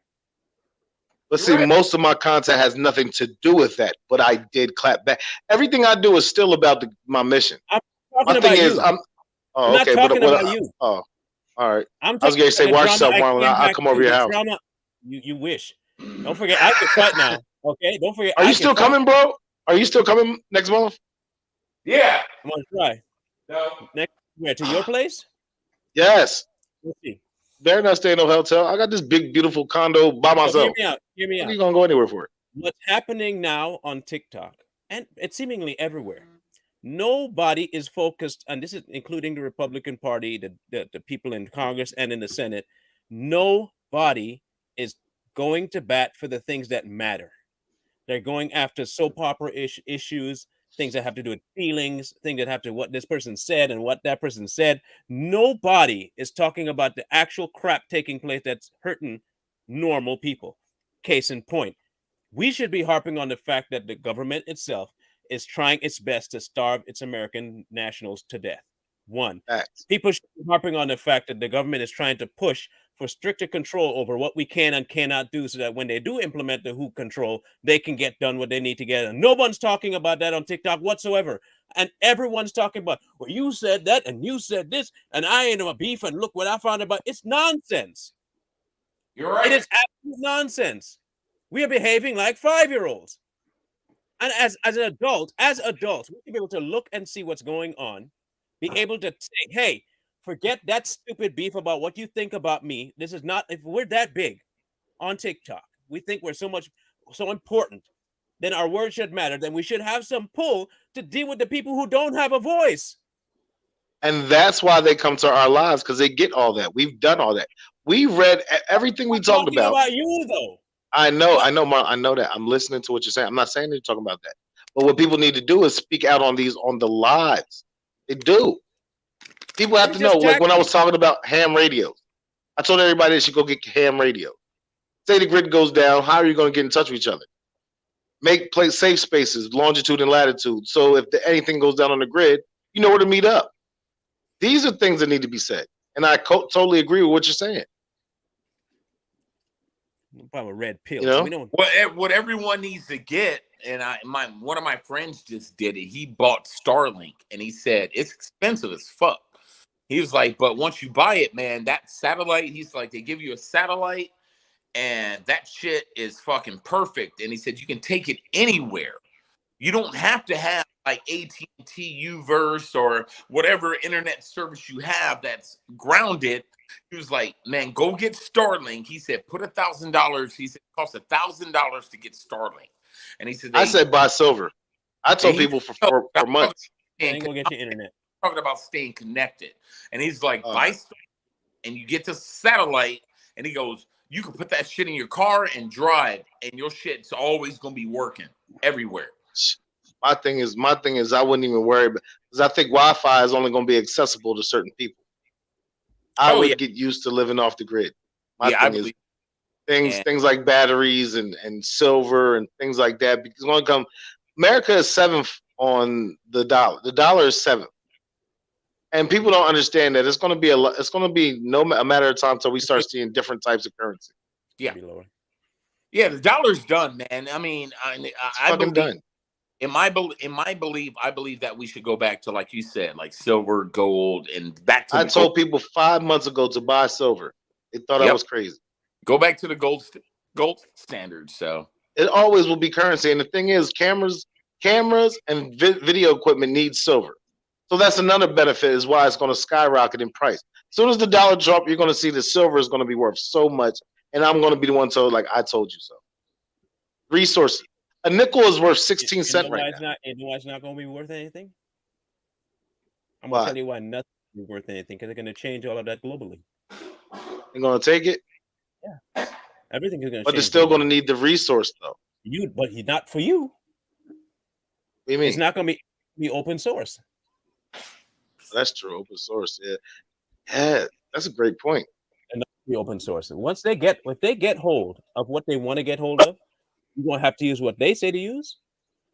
Speaker 3: But see,
Speaker 4: Right.
Speaker 3: most of my content has nothing to do with that. But I did clap back. Everything I do is still about my mission.
Speaker 1: I'm talking
Speaker 3: My thing
Speaker 1: about
Speaker 3: is,
Speaker 1: you.
Speaker 3: I'm.
Speaker 1: I'm
Speaker 3: Oh,
Speaker 1: not
Speaker 3: okay. But
Speaker 1: talking
Speaker 3: what?
Speaker 1: about you.
Speaker 3: Oh, all right.
Speaker 1: I'm
Speaker 3: I was
Speaker 1: talking
Speaker 3: gonna say,
Speaker 1: about the
Speaker 3: watch
Speaker 1: drama
Speaker 3: yourself,
Speaker 1: I
Speaker 3: Marlon.
Speaker 1: came
Speaker 3: I'll
Speaker 1: back
Speaker 3: come over
Speaker 1: to.
Speaker 3: your
Speaker 1: The
Speaker 3: house.
Speaker 1: drama. You wish. Don't forget, I can fight now. Okay, don't forget,
Speaker 3: Are you
Speaker 1: I can
Speaker 3: still
Speaker 1: fight.
Speaker 3: coming, bro? Are you still coming next month?
Speaker 4: Yeah.
Speaker 1: I'm gonna try.
Speaker 4: No.
Speaker 1: Next, where to your place?
Speaker 3: Yes.
Speaker 1: Let's see.
Speaker 3: Better not stay in no hotel. I got this big, beautiful condo by
Speaker 1: So hear
Speaker 3: myself.
Speaker 1: me out. Hear me
Speaker 3: When are
Speaker 1: out.
Speaker 3: you gonna go anywhere for it?
Speaker 1: What's happening now on TikTok, and it's seemingly everywhere. Nobody is focused, and this is including the Republican Party, the people in Congress and in the Senate. Nobody is going to bat for the things that matter. They're going after soap opera issues, things that have to do with feelings, things that have to what this person said and what that person said. Nobody is talking about the actual crap taking place that's hurting normal people. Case in point, we should be harping on the fact that the government itself is trying its best to starve its American nationals to death. One,
Speaker 3: Facts.
Speaker 1: people should be harping on the fact that the government is trying to push for stricter control over what we can and cannot do so that when they do implement the WHO control, they can get done what they need to get. And no one's talking about that on TikTok whatsoever. And everyone's talking about, well, you said that and you said this, and I ain't a beef, and look what I found about. It's nonsense.
Speaker 4: You're right.
Speaker 1: It is absolute nonsense. We are behaving like 5-year-olds. And as adults, we should be able to look and see what's going on, be able to say, hey, forget that stupid beef about what you think about me. This is not, if we're that big on TikTok, we think we're so important, then our words should matter. Then we should have some pull to deal with the people who don't have a voice.
Speaker 3: And that's why they come to our lives, because they get all that. We've done all that. We read everything we
Speaker 1: I'm
Speaker 3: talked
Speaker 1: talking about you, though.
Speaker 3: I know,
Speaker 1: What?
Speaker 3: Mark, I know that. I'm listening to what you're saying. I'm not saying that you're talking about that. But what people need to do is speak out on the lives. They do. People have
Speaker 1: It's
Speaker 3: to know.
Speaker 1: just
Speaker 3: Like when I was
Speaker 1: tacky.
Speaker 3: talking about ham radios, I told everybody they should go get ham radio. Say the grid goes down, how are you going to get in touch with each other? Make safe spaces, longitude and latitude. So if anything goes down on the grid, you know where to meet up. These are things that need to be said. And I totally agree with what you're saying.
Speaker 1: I'm a red pill.
Speaker 3: You know?
Speaker 1: So we don't.
Speaker 4: What everyone needs to get, and one of my friends just did it. He bought Starlink, and he said it's expensive as fuck. He was like, but once you buy it, man, that satellite. He's like, they give you a satellite, and that shit is fucking perfect. And he said you can take it anywhere. You don't have to have like AT&T Uverse or whatever internet service you have that's grounded. He was like, man, go get Starlink. He said, put $1,000. He said, it costs $1,000 to get Starlink. And he said,
Speaker 3: I said buy silver. I told people for months.
Speaker 1: Ain't gonna get your internet.
Speaker 4: Talking about staying connected. And he's like, buy Starlink and you get the satellite. And he goes, you can put that shit in your car and drive, and your shit's always gonna be working everywhere.
Speaker 3: My thing is, I wouldn't even worry because I think Wi-Fi is only going to be accessible to certain people. I would get used to living off the grid. My thing is things like batteries and silver and things like that. Because when it comes, America is 7th on the dollar. The dollar is 7th, and people don't understand that it's going to be a matter of time until we start seeing different types of currency.
Speaker 4: Yeah, the dollar's done, man. I mean, I believe
Speaker 3: done.
Speaker 4: In my belief, I believe that we should go back to, like you said, like silver, gold, and back to.
Speaker 3: I told people 5 months ago to buy silver. They thought I was crazy.
Speaker 4: Go back to the gold standard. So
Speaker 3: it always will be currency, and the thing is, cameras and video equipment need silver. So that's another benefit, is why it's going to skyrocket in price. As soon as the dollar drop, you're going to see the silver is going to be worth so much, and I'm going to be the one told, like, I told you so. Resources. A nickel is worth 16 cents right now.
Speaker 1: You know why it's not going to be worth anything? I'm going to tell you why nothing is worth anything, because they're going to change all of that globally.
Speaker 3: They're going to take it?
Speaker 1: Yeah. Everything is going to change.
Speaker 3: But they're still going to need the resource, though.
Speaker 1: But not for you.
Speaker 3: What do you mean?
Speaker 1: It's not going to be open source.
Speaker 3: That's true. Open source. Yeah, that's a great point.
Speaker 1: And be open source. Once if they get hold of what they want to get hold of, you're going to have to use what they say to use,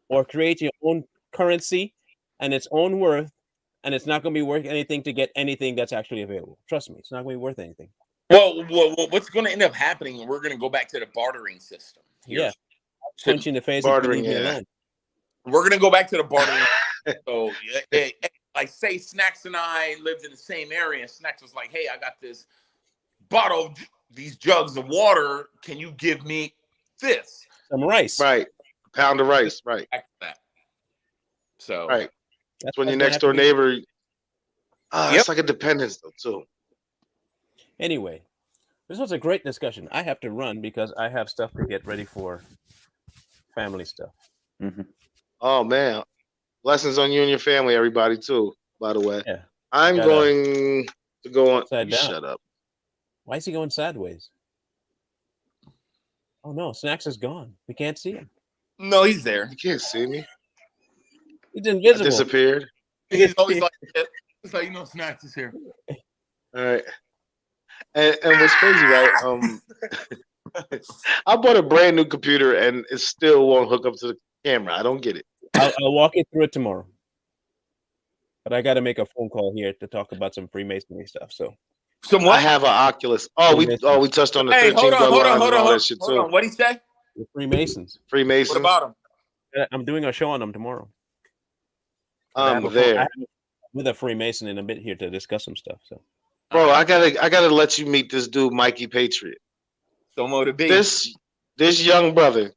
Speaker 1: or create your own currency and its own worth, and it's not going to be worth anything to get anything that's actually available. Trust me, it's not going to be worth anything.
Speaker 4: Well, what's going to end up happening? We're going to go back to the bartering system.
Speaker 1: Yeah.
Speaker 4: So
Speaker 1: Punch you in the face
Speaker 3: bartering,
Speaker 1: and leave me
Speaker 3: yeah.
Speaker 1: alone.
Speaker 4: we're going to go back to the bartering. So, like, say Snacks and I lived in the same area, and Snacks was like, "Hey, I got this bottle, these jugs of water. Can you give me this?"
Speaker 1: Some rice.
Speaker 3: Right. A pound of rice. Right.
Speaker 4: Back to that. So,
Speaker 3: Right.
Speaker 1: That's
Speaker 3: When your
Speaker 1: gonna
Speaker 3: next
Speaker 1: have to
Speaker 3: door
Speaker 1: be-
Speaker 3: neighbor,
Speaker 4: Yep.
Speaker 3: it's like a dependence though too.
Speaker 1: Anyway, this was a great discussion. I have to run because I have stuff to get ready for family stuff.
Speaker 2: Mm-hmm.
Speaker 3: Oh man, blessings on you and your family, everybody too. By the way,
Speaker 1: Yeah.
Speaker 3: I'm
Speaker 1: Gotta-
Speaker 3: going to go on.
Speaker 1: Upside
Speaker 3: You
Speaker 1: down.
Speaker 3: shut up.
Speaker 1: Why is he going sideways? Oh no, Snacks is gone. We can't see him.
Speaker 4: no, he's there.
Speaker 3: You can't see me.
Speaker 1: He's
Speaker 3: I
Speaker 1: invisible.
Speaker 3: disappeared.
Speaker 4: He's always like, it's like, Snacks is here.
Speaker 3: All right. And what's crazy, right? I bought a brand new computer and it still won't hook up to the camera. I don't get it.
Speaker 1: I'll walk you through it tomorrow. But I got to make a phone call here to talk about some Freemasonry stuff. So
Speaker 4: Some
Speaker 3: I
Speaker 4: what?
Speaker 3: have an Oculus. Oh, we touched on the
Speaker 4: Hey,
Speaker 3: 13
Speaker 4: hold on,
Speaker 3: bloodlines and all that
Speaker 4: hold
Speaker 3: shit
Speaker 4: on.
Speaker 3: too.
Speaker 4: What'd he say?
Speaker 1: the Freemasons.
Speaker 3: Freemasons.
Speaker 4: What about him?
Speaker 1: I'm doing a show on them tomorrow. I have
Speaker 3: I'm
Speaker 1: a phone- I
Speaker 3: there.
Speaker 1: have with a Freemason in a bit here to discuss some stuff. So
Speaker 3: Bro, I gotta let you meet this dude, Mikey Patriot.
Speaker 4: So motivate.
Speaker 3: This young brother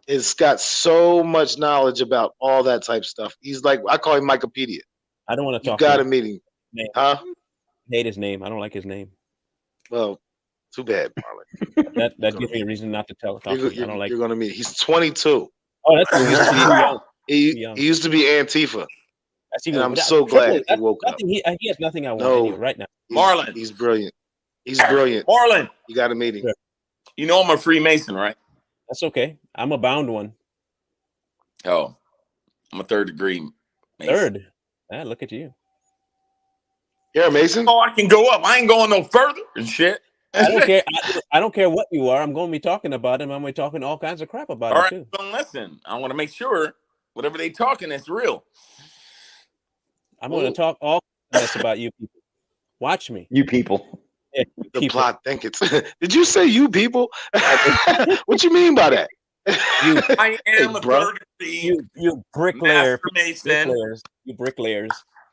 Speaker 3: has got so much knowledge about all that type stuff. He's like, I call him Wikipedia.
Speaker 1: I don't want to
Speaker 3: You
Speaker 1: talk.
Speaker 3: got
Speaker 1: to
Speaker 3: to
Speaker 1: him.
Speaker 3: meet him.
Speaker 1: Name.
Speaker 3: Huh?
Speaker 1: Hate his name. I don't like his name.
Speaker 3: Well, too bad, Marlon.
Speaker 1: That gives me a reason not to talk to him. I don't like.
Speaker 3: You're gonna meet. He's 22.
Speaker 1: Oh, that's too young.
Speaker 3: He
Speaker 1: Young.
Speaker 3: used to be Antifa.
Speaker 1: That's
Speaker 3: And
Speaker 1: even,
Speaker 3: I'm so glad he woke up.
Speaker 1: Nothing, he has nothing I want
Speaker 3: No.
Speaker 1: anyway, right now.
Speaker 4: Marlon.
Speaker 3: He's brilliant. He's brilliant.
Speaker 4: Marlon,
Speaker 3: You got to meet him.
Speaker 1: Yeah.
Speaker 4: you know I'm a Freemason, right?
Speaker 1: That's okay. I'm a bound one.
Speaker 4: Oh, I'm a third degree Mason.
Speaker 1: Third. Ah, look at you.
Speaker 3: Here, Mason.
Speaker 4: Oh, I can go up. I ain't going no further and shit.
Speaker 1: I don't care. I don't care what you are. I'm going to be talking about him. I'm going to be talking all kinds of crap about
Speaker 4: All
Speaker 1: him
Speaker 4: right,
Speaker 1: too.
Speaker 4: so listen. I want to make sure whatever they talking is real.
Speaker 1: I'm going to talk all kinds about you people. Watch me.
Speaker 2: You people.
Speaker 1: Yeah, you
Speaker 3: The
Speaker 1: people.
Speaker 3: plot thinkers. Did you say you people? What you mean by that?
Speaker 4: I am a
Speaker 3: bro.
Speaker 4: third degree
Speaker 1: You bricklayer.
Speaker 4: Master Mason.
Speaker 1: Bricklayers. You bricklayers.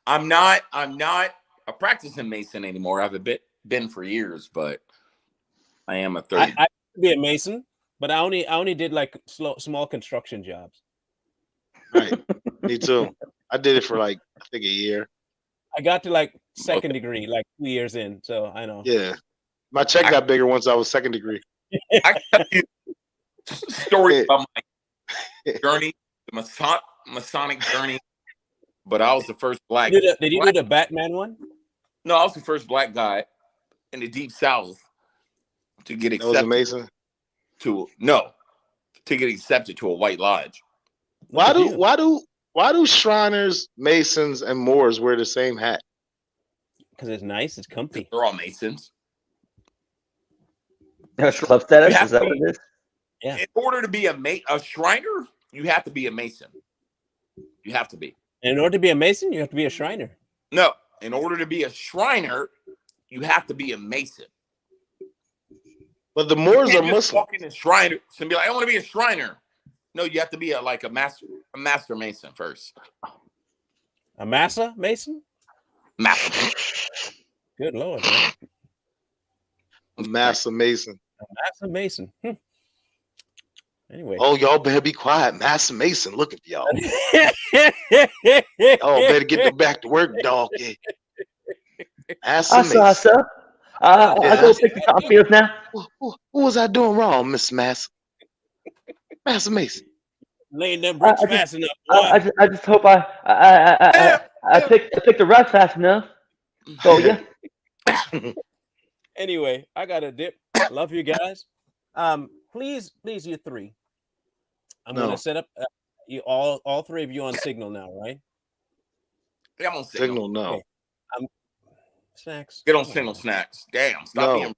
Speaker 4: I'm not a practicing Mason anymore. I've been for years, but I am a third.
Speaker 1: I used to be a mason, but I only did like small construction jobs.
Speaker 3: Right. Me too. I did it for like, I think a year.
Speaker 1: I got to like second degree, like 2 years in. So I know.
Speaker 3: Yeah. My check got bigger once I was second degree.
Speaker 4: I got you story about my journey, the Masonic journey. But I was the first black.
Speaker 1: Did you do the Batman one?
Speaker 4: No, I was the first black guy in the Deep South to get
Speaker 3: That was
Speaker 4: accepted
Speaker 3: amazing.
Speaker 4: to get accepted to a white lodge.
Speaker 3: Why
Speaker 1: Look at you.
Speaker 3: do Shriners, Masons, and Moors wear the same hat?
Speaker 1: Because it's nice, it's comfy.
Speaker 4: They're all Masons.
Speaker 2: Club status?
Speaker 4: You have
Speaker 2: Is that
Speaker 4: to
Speaker 2: what
Speaker 4: be-
Speaker 2: it is?
Speaker 1: Yeah.
Speaker 4: In order to be a Shriner, you have to be a Mason. You have to be.
Speaker 1: And in order to be a mason, you have to be a Shriner.
Speaker 4: No, in order to be a Shriner, you have to be a Mason.
Speaker 3: But the
Speaker 4: You
Speaker 3: Moors are
Speaker 4: can't just
Speaker 3: Muslim.
Speaker 4: walk in a Shriner and be like, I want to be a Shriner. No, you have to be a master Mason first.
Speaker 1: A massa mason?
Speaker 4: Master.
Speaker 1: Good Lord, man.
Speaker 3: A Master Mason.
Speaker 1: A massa mason. Anyway.
Speaker 3: Oh, y'all better be quiet. Master Mason looking for y'all. Oh, better get back to work, dog. Yeah. Master
Speaker 2: I saw
Speaker 3: Mason.
Speaker 2: sir. I go pick the cotton fields now.
Speaker 3: What was I doing wrong, Miss Master? Master Mason.
Speaker 1: Laying them bricks
Speaker 2: I
Speaker 1: fast enough.
Speaker 2: I just hope I picked the rest fast enough. So yeah.
Speaker 1: Anyway, I got to dip. Love you guys. Please, you three. I'm
Speaker 3: No.
Speaker 1: gonna set up you all three of you on Signal now, right?
Speaker 4: Yeah, I'm on Signal.
Speaker 3: Signal, no.
Speaker 1: Snacks.
Speaker 4: Get on Signal, Snacks. Damn, stop
Speaker 3: No.
Speaker 4: being.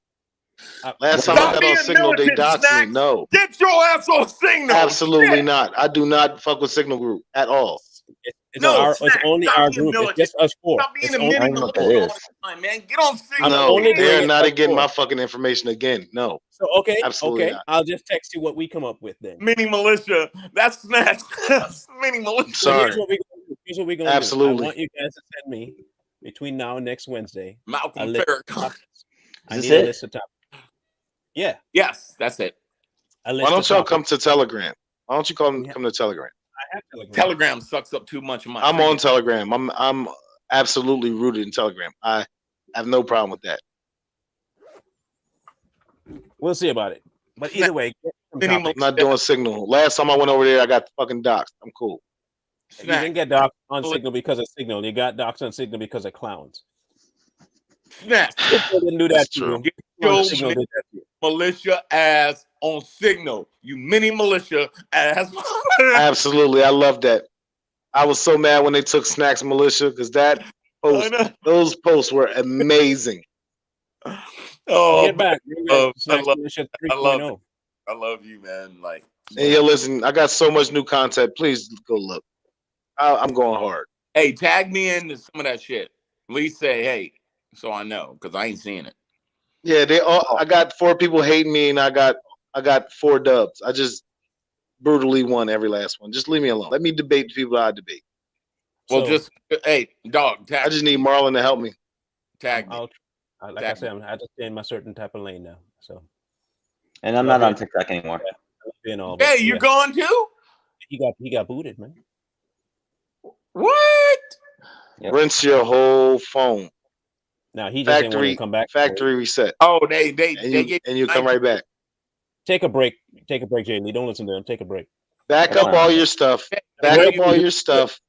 Speaker 3: Last time
Speaker 4: Stop
Speaker 3: I got
Speaker 4: being
Speaker 3: on Signal, they
Speaker 4: militant,
Speaker 3: doxed me.
Speaker 4: Snacks.
Speaker 3: No.
Speaker 4: Get your ass on Signal.
Speaker 3: Absolutely
Speaker 4: Shit.
Speaker 3: not. I do not fuck with Signal Group at all.
Speaker 1: It's
Speaker 4: No,
Speaker 1: our. It's
Speaker 4: Snacks,
Speaker 1: only
Speaker 4: stop
Speaker 1: our
Speaker 4: being
Speaker 1: group. It's
Speaker 4: militant.
Speaker 1: just us four.
Speaker 4: Stop being
Speaker 1: It's
Speaker 4: a
Speaker 1: only.
Speaker 2: I
Speaker 4: mini
Speaker 2: don't know what
Speaker 4: militia
Speaker 2: that
Speaker 4: all
Speaker 2: is.
Speaker 4: the time, man. Get on Signal.
Speaker 1: I'm
Speaker 3: No,
Speaker 1: only
Speaker 3: they
Speaker 1: doing
Speaker 3: are
Speaker 1: it
Speaker 3: not
Speaker 1: us
Speaker 3: getting
Speaker 1: four.
Speaker 3: my fucking information again. No,
Speaker 1: So okay,
Speaker 3: absolutely
Speaker 1: okay.
Speaker 3: not.
Speaker 1: I'll just text you what we come up with then.
Speaker 4: Mini militia. That's Snacks. That's mini
Speaker 3: I'm
Speaker 4: militia.
Speaker 1: So here's
Speaker 3: sorry.
Speaker 1: what we. Here's what we're gonna do. I
Speaker 3: Absolutely.
Speaker 1: want you guys to send me between now and next Wednesday a
Speaker 4: Malcolm
Speaker 1: list.
Speaker 4: Farrakhan.
Speaker 1: I
Speaker 2: Is
Speaker 1: need
Speaker 2: this
Speaker 1: a
Speaker 2: it?
Speaker 1: list of topics. Yeah,
Speaker 4: Yes, that's it.
Speaker 1: a
Speaker 3: Why
Speaker 1: list
Speaker 3: don't
Speaker 1: of
Speaker 3: y'all
Speaker 1: topics.
Speaker 3: come to Telegram? Why don't you come
Speaker 1: Yeah.
Speaker 3: to Telegram?
Speaker 1: I have Telegram.
Speaker 4: Telegram sucks up too much of my
Speaker 3: I'm
Speaker 4: freaking-
Speaker 3: on Telegram. I'm absolutely rooted in Telegram. I have no problem with that.
Speaker 1: We'll see about it. But either way, get some
Speaker 4: Mini
Speaker 1: topics.
Speaker 3: I'm not doing Signal. Last time I went over there, I got fucking doxxed. I'm cool.
Speaker 1: You didn't
Speaker 4: Snack.
Speaker 1: get doxxed on Signal because of Signal. You got doxxed on Signal because of clowns.
Speaker 4: Snack.
Speaker 1: Signal didn't do that
Speaker 3: That's
Speaker 1: to
Speaker 3: true.
Speaker 1: you.
Speaker 4: Get
Speaker 1: Well,
Speaker 4: your
Speaker 1: Signal did that to you.
Speaker 4: militia ass on Signal. You mini militia ass.
Speaker 3: Absolutely. I love that. I was so mad when they took Snacks Militia because that post, those posts were amazing.
Speaker 4: Oh,
Speaker 1: Get back.
Speaker 4: I
Speaker 1: Snacks
Speaker 4: love-
Speaker 1: Militia
Speaker 4: I love
Speaker 1: 3.0.
Speaker 4: I love you, man. Like,
Speaker 3: And yo, listen, I got so much new content. Please go look. I'm going hard.
Speaker 4: hey, tag me in some of that shit. At least say, hey, so I know, because I ain't seeing it.
Speaker 3: Yeah, they all. I got 4 people hating me, and I got 4 dubs. I just brutally won every last one. Just leave me alone. Let me debate the people I debate.
Speaker 4: Well,
Speaker 1: So,
Speaker 4: just hey, dog, tag.
Speaker 3: I just need Marlon to help me.
Speaker 4: tag me.
Speaker 1: like I said, I just stay in my certain type of lane now. So
Speaker 2: And I'm
Speaker 1: Love
Speaker 2: not on
Speaker 1: it.
Speaker 2: TikTok anymore.
Speaker 1: being all.
Speaker 4: Hey, you're gone too?
Speaker 1: He got booted, man.
Speaker 4: What?
Speaker 2: Yep.
Speaker 3: Rinse your whole phone.
Speaker 1: Now he just didn't want to
Speaker 3: Factory
Speaker 1: come back.
Speaker 3: factory reset,
Speaker 4: Oh, they
Speaker 3: and you come right back.
Speaker 1: Take a break. Take a break, Jay Lee. Don't listen to him. Take a break.
Speaker 3: Back
Speaker 2: That's
Speaker 3: up
Speaker 2: fine.
Speaker 3: all your stuff. Back
Speaker 1: Break
Speaker 3: up all
Speaker 1: will
Speaker 3: your stuff.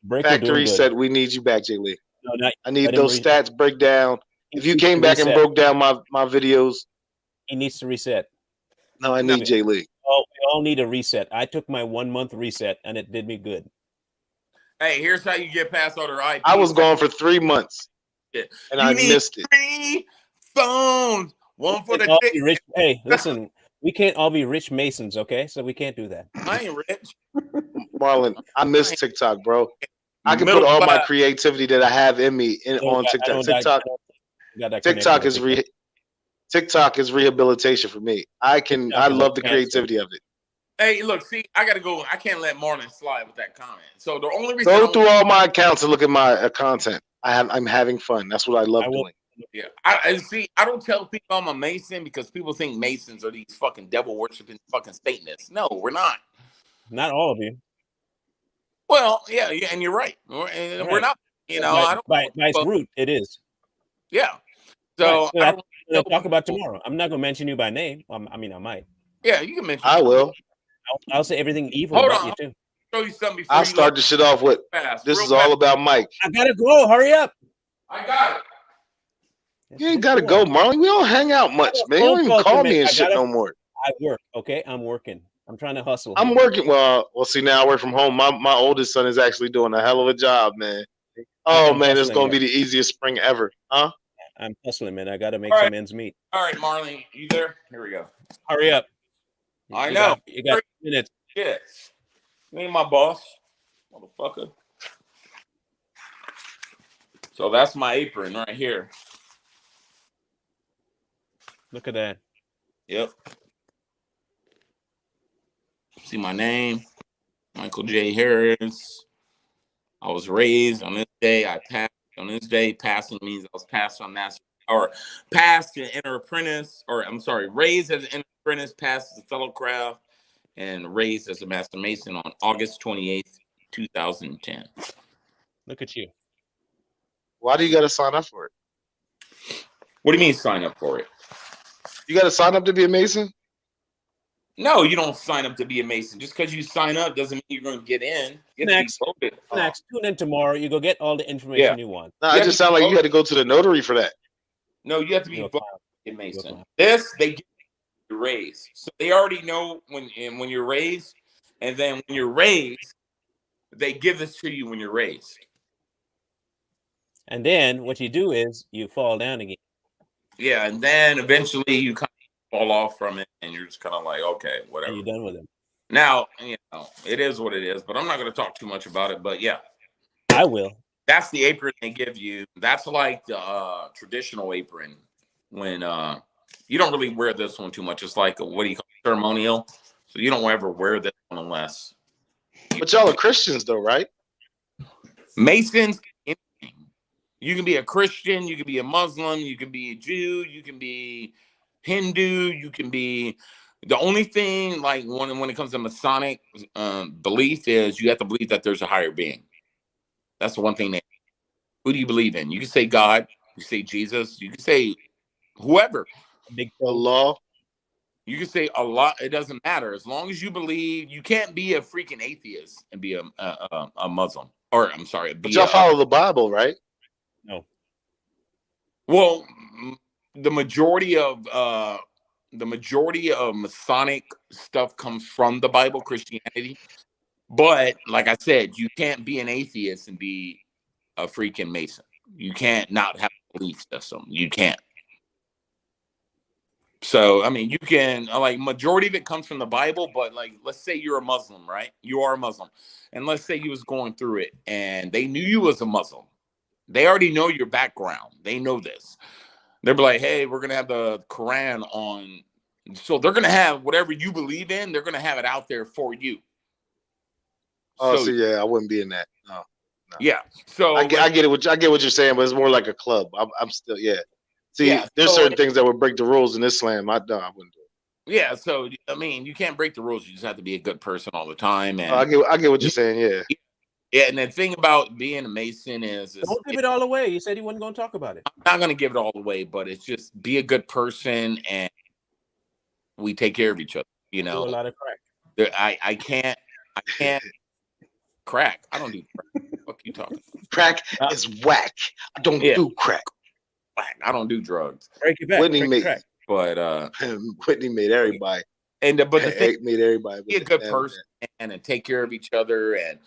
Speaker 1: Break will do
Speaker 3: Factory
Speaker 1: him good.
Speaker 3: reset. We need you back, Jay Lee.
Speaker 1: No, not,
Speaker 3: I need
Speaker 1: let him
Speaker 3: those stats breakdown. If you
Speaker 1: needs
Speaker 3: came
Speaker 1: to
Speaker 3: back and
Speaker 1: reset.
Speaker 3: broke down my videos,
Speaker 1: He needs to reset.
Speaker 3: no, I need Jay Lee.
Speaker 1: We all need a reset. I took my 1 month reset and it did me good.
Speaker 4: Hey, here's how you get past other IP.
Speaker 3: I was gone for 3 months,
Speaker 4: Yeah.
Speaker 3: and
Speaker 4: You
Speaker 3: I
Speaker 4: need
Speaker 3: missed it.
Speaker 4: 3 phones. One for
Speaker 1: We
Speaker 4: the
Speaker 1: can't all
Speaker 4: dick.
Speaker 1: be rich. Hey, listen, we can't all be rich Masons, okay? So we can't do that.
Speaker 4: I ain't rich.
Speaker 3: Marlon, I miss TikTok, bro. I can
Speaker 4: Middle
Speaker 3: put all my
Speaker 4: class.
Speaker 3: creativity that I have in me on TikTok. TikTok is rehabilitation for me. I love the creativity of it.
Speaker 4: Hey, look, see, I gotta go. I can't let Marlon slide with that comment. So the only reason
Speaker 3: Go through all my accounts and look at my content. I'm having fun. That's what I love doing.
Speaker 4: Yeah, I see. I don't tell people I'm a Mason because people think Masons are these fucking devil worshiping fucking Satanists. No, we're not.
Speaker 1: Not all of you.
Speaker 4: Well, yeah, and you're right. We're not. You know, I don't.
Speaker 1: By its root, it is.
Speaker 4: Yeah. So
Speaker 1: Right.
Speaker 4: I don't
Speaker 1: We'll talk about tomorrow. I'm not gonna mention you by name. I mean, I might.
Speaker 4: Yeah, you can mention.
Speaker 3: I will.
Speaker 1: I'll say everything evil
Speaker 4: Hold
Speaker 1: about
Speaker 4: on.
Speaker 1: you too.
Speaker 4: Show you something before
Speaker 3: I'll
Speaker 4: you
Speaker 3: start the shit off with,
Speaker 4: fast.
Speaker 3: this
Speaker 4: real
Speaker 3: is all
Speaker 4: fast.
Speaker 3: about Mike.
Speaker 1: I gotta go. Hurry up.
Speaker 4: I got it.
Speaker 3: You ain't gotta go, Marlon. We don't hang out much, man. You don't even call me and shit no more.
Speaker 1: I work, okay? I'm working. I'm trying to hustle.
Speaker 3: I'm working. Well, see, now I work from home. My oldest son is actually doing a hell of a job, man. Oh,
Speaker 1: I'm
Speaker 3: man, it's
Speaker 1: hustling,
Speaker 3: going to be the easiest spring ever. Huh?
Speaker 1: I'm hustling, man. I gotta make
Speaker 4: All
Speaker 1: some
Speaker 4: right.
Speaker 1: ends meet.
Speaker 4: All right, Marlon, you there? Here we go.
Speaker 1: Hurry up.
Speaker 4: I know.
Speaker 1: You got minutes.
Speaker 4: Shit. You ain't my boss, motherfucker. So that's my apron right here.
Speaker 1: Look at that.
Speaker 4: Yep. See my name, Michael J. Harris. I was raised on this day. I passed on this day. Passing means I was passed on master, or passed to enter apprentice, or I'm sorry, raised as an apprentice, passed as a fellow craft, and raised as a master mason on August 28th, 2010.
Speaker 1: Look at you.
Speaker 3: Why do you got to sign up for it?
Speaker 4: What do you mean sign up for it?
Speaker 3: You got to sign up to be a Mason?
Speaker 4: No, you don't sign up to be a Mason. Just because you sign up doesn't mean you're going to get in.
Speaker 1: Next, tune in tomorrow. You go get all the information you want.
Speaker 3: No, it just sounds like you had to go to the notary for that.
Speaker 4: No, you have to be voted to be a Mason. This, they get you raised. So they already know when you're raised. And then when you're raised, they give this to you when you're raised.
Speaker 1: And then what you do is you fall down again.
Speaker 4: Yeah, and then eventually you kind of fall off from it, and you're just kind of like, okay, whatever.
Speaker 1: And you're done with it.
Speaker 4: Now, it is what it is, but I'm not going to talk too much about it. But yeah,
Speaker 1: I will.
Speaker 4: That's the apron they give you. That's like the traditional apron when you don't really wear this one too much. It's like what do you call it? Ceremonial. So you don't ever wear this one unless.
Speaker 3: But y'all are Christians, though, right?
Speaker 4: Masons, anything. You can be a Christian, you can be a Muslim, you can be a Jew, you can be Hindu, you can be. The only thing, like when it comes to Masonic belief, is you have to believe that there's a higher being. That's the one thing. Who do you believe in? You can say God, you can say Jesus, you can say whoever.
Speaker 1: Big
Speaker 3: Allah.
Speaker 4: You can say Allah. It doesn't matter as long as you believe. You can't be a freaking atheist and be a Muslim, or I'm sorry,
Speaker 3: But y'all follow the Bible, right?
Speaker 1: No.
Speaker 4: Well, the majority of Masonic stuff comes from the Bible, Christianity. But like I said, you can't be an atheist and be a freaking Mason. You can't not have a belief system. You can't. So, I mean, you can, like, majority of it comes from the Bible, but, like, let's say you're a Muslim, right? You are a Muslim. And let's say you was going through it, and they knew you was a Muslim. They already know your background. They know this. They'll be like, hey, we're going to have the Quran on. So they're going to have whatever you believe in, they're going to have it out there for you.
Speaker 3: Oh,
Speaker 4: So,
Speaker 3: so yeah, I wouldn't be in that. No.
Speaker 4: yeah. So
Speaker 3: I get it. I get what you're saying, but it's more like a club. I'm still, yeah. See,
Speaker 4: Yeah,
Speaker 3: there's
Speaker 4: so-
Speaker 3: certain things that would break the rules in Islam. I wouldn't do it.
Speaker 4: Yeah, so I mean, you can't break the rules. You just have to be a good person all the time. And
Speaker 3: I get what you're saying. Yeah.
Speaker 4: yeah, and the thing about being a Mason is
Speaker 1: Don't give it all away. He said he wasn't going to talk about it.
Speaker 4: I'm not going to give it all away, but it's just be a good person, and we take care of each other. You
Speaker 1: Do a
Speaker 4: know,
Speaker 1: lot of crack.
Speaker 4: I can't crack. I don't do crack. What you talking?
Speaker 3: Crack is whack. I don't do crack.
Speaker 4: I don't do drugs.
Speaker 1: Break your back.
Speaker 3: Whitney
Speaker 1: break
Speaker 3: made-
Speaker 1: your crack.
Speaker 4: But
Speaker 3: Whitney made everybody.
Speaker 4: but the thing,
Speaker 3: Made everybody
Speaker 4: be a good person and take care of each other. And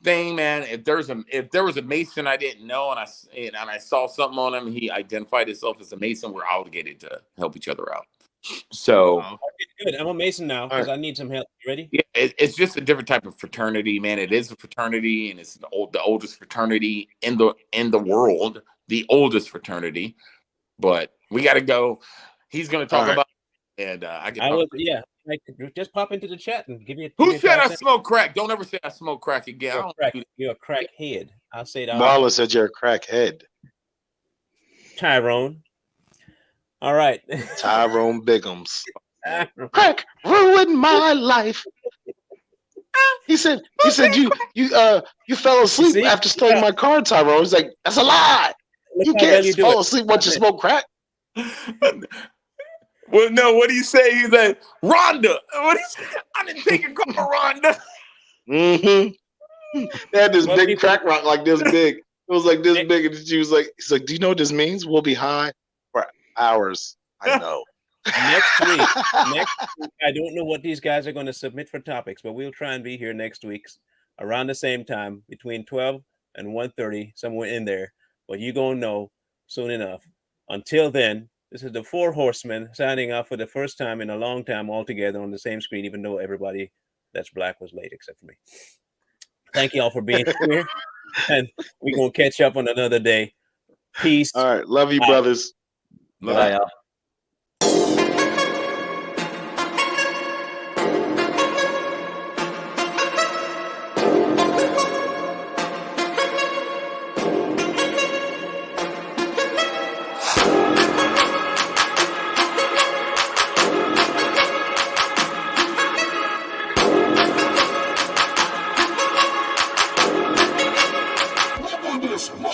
Speaker 4: thing, man, if there was a Mason I didn't know and I saw something on him, he identified himself as a Mason, we're obligated to help each other out. So
Speaker 1: Good. I'm a Mason now because I need some help. You ready?
Speaker 4: yeah, it's just a different type of fraternity, man. It is a fraternity, and it's the oldest fraternity in the world, the oldest fraternity. But we got to go. He's going to talk about, and I can.
Speaker 1: Like, just pop into the chat and give me.
Speaker 4: Who said I smoke crack? Don't ever say I smoke crack again.
Speaker 1: You're a crackhead. I'll say that.
Speaker 3: Marla said you're a crackhead.
Speaker 1: Tyrone. All right.
Speaker 3: Tyrone Biggums. Crack ruined my life. He said you fell asleep after stealing my car, Tyrone. He's like, that's a lie. You can't fall asleep once you smoke crack.
Speaker 4: Well, no, what do you say? He's like, Rhonda. What do you say? I didn't take a call from Rhonda.
Speaker 3: Mm-hmm. They had this big crack rock like this big. It was like this big, and she was like, he's like, do you know what this means? We'll be high for hours. I know.
Speaker 1: Next week, I don't know what these guys are going to submit for topics, but we'll try and be here next week around the same time, between 12 and 1:30, somewhere in there. But you're going to know soon enough. Until then, this is the Four Horsemen signing off for the first time in a long time all together on the same screen, even though everybody that's black was late except for me. Thank you all for being here. And we're going to catch up on another day. Peace.
Speaker 3: All right. Love you, brothers.
Speaker 2: Bye, y'all.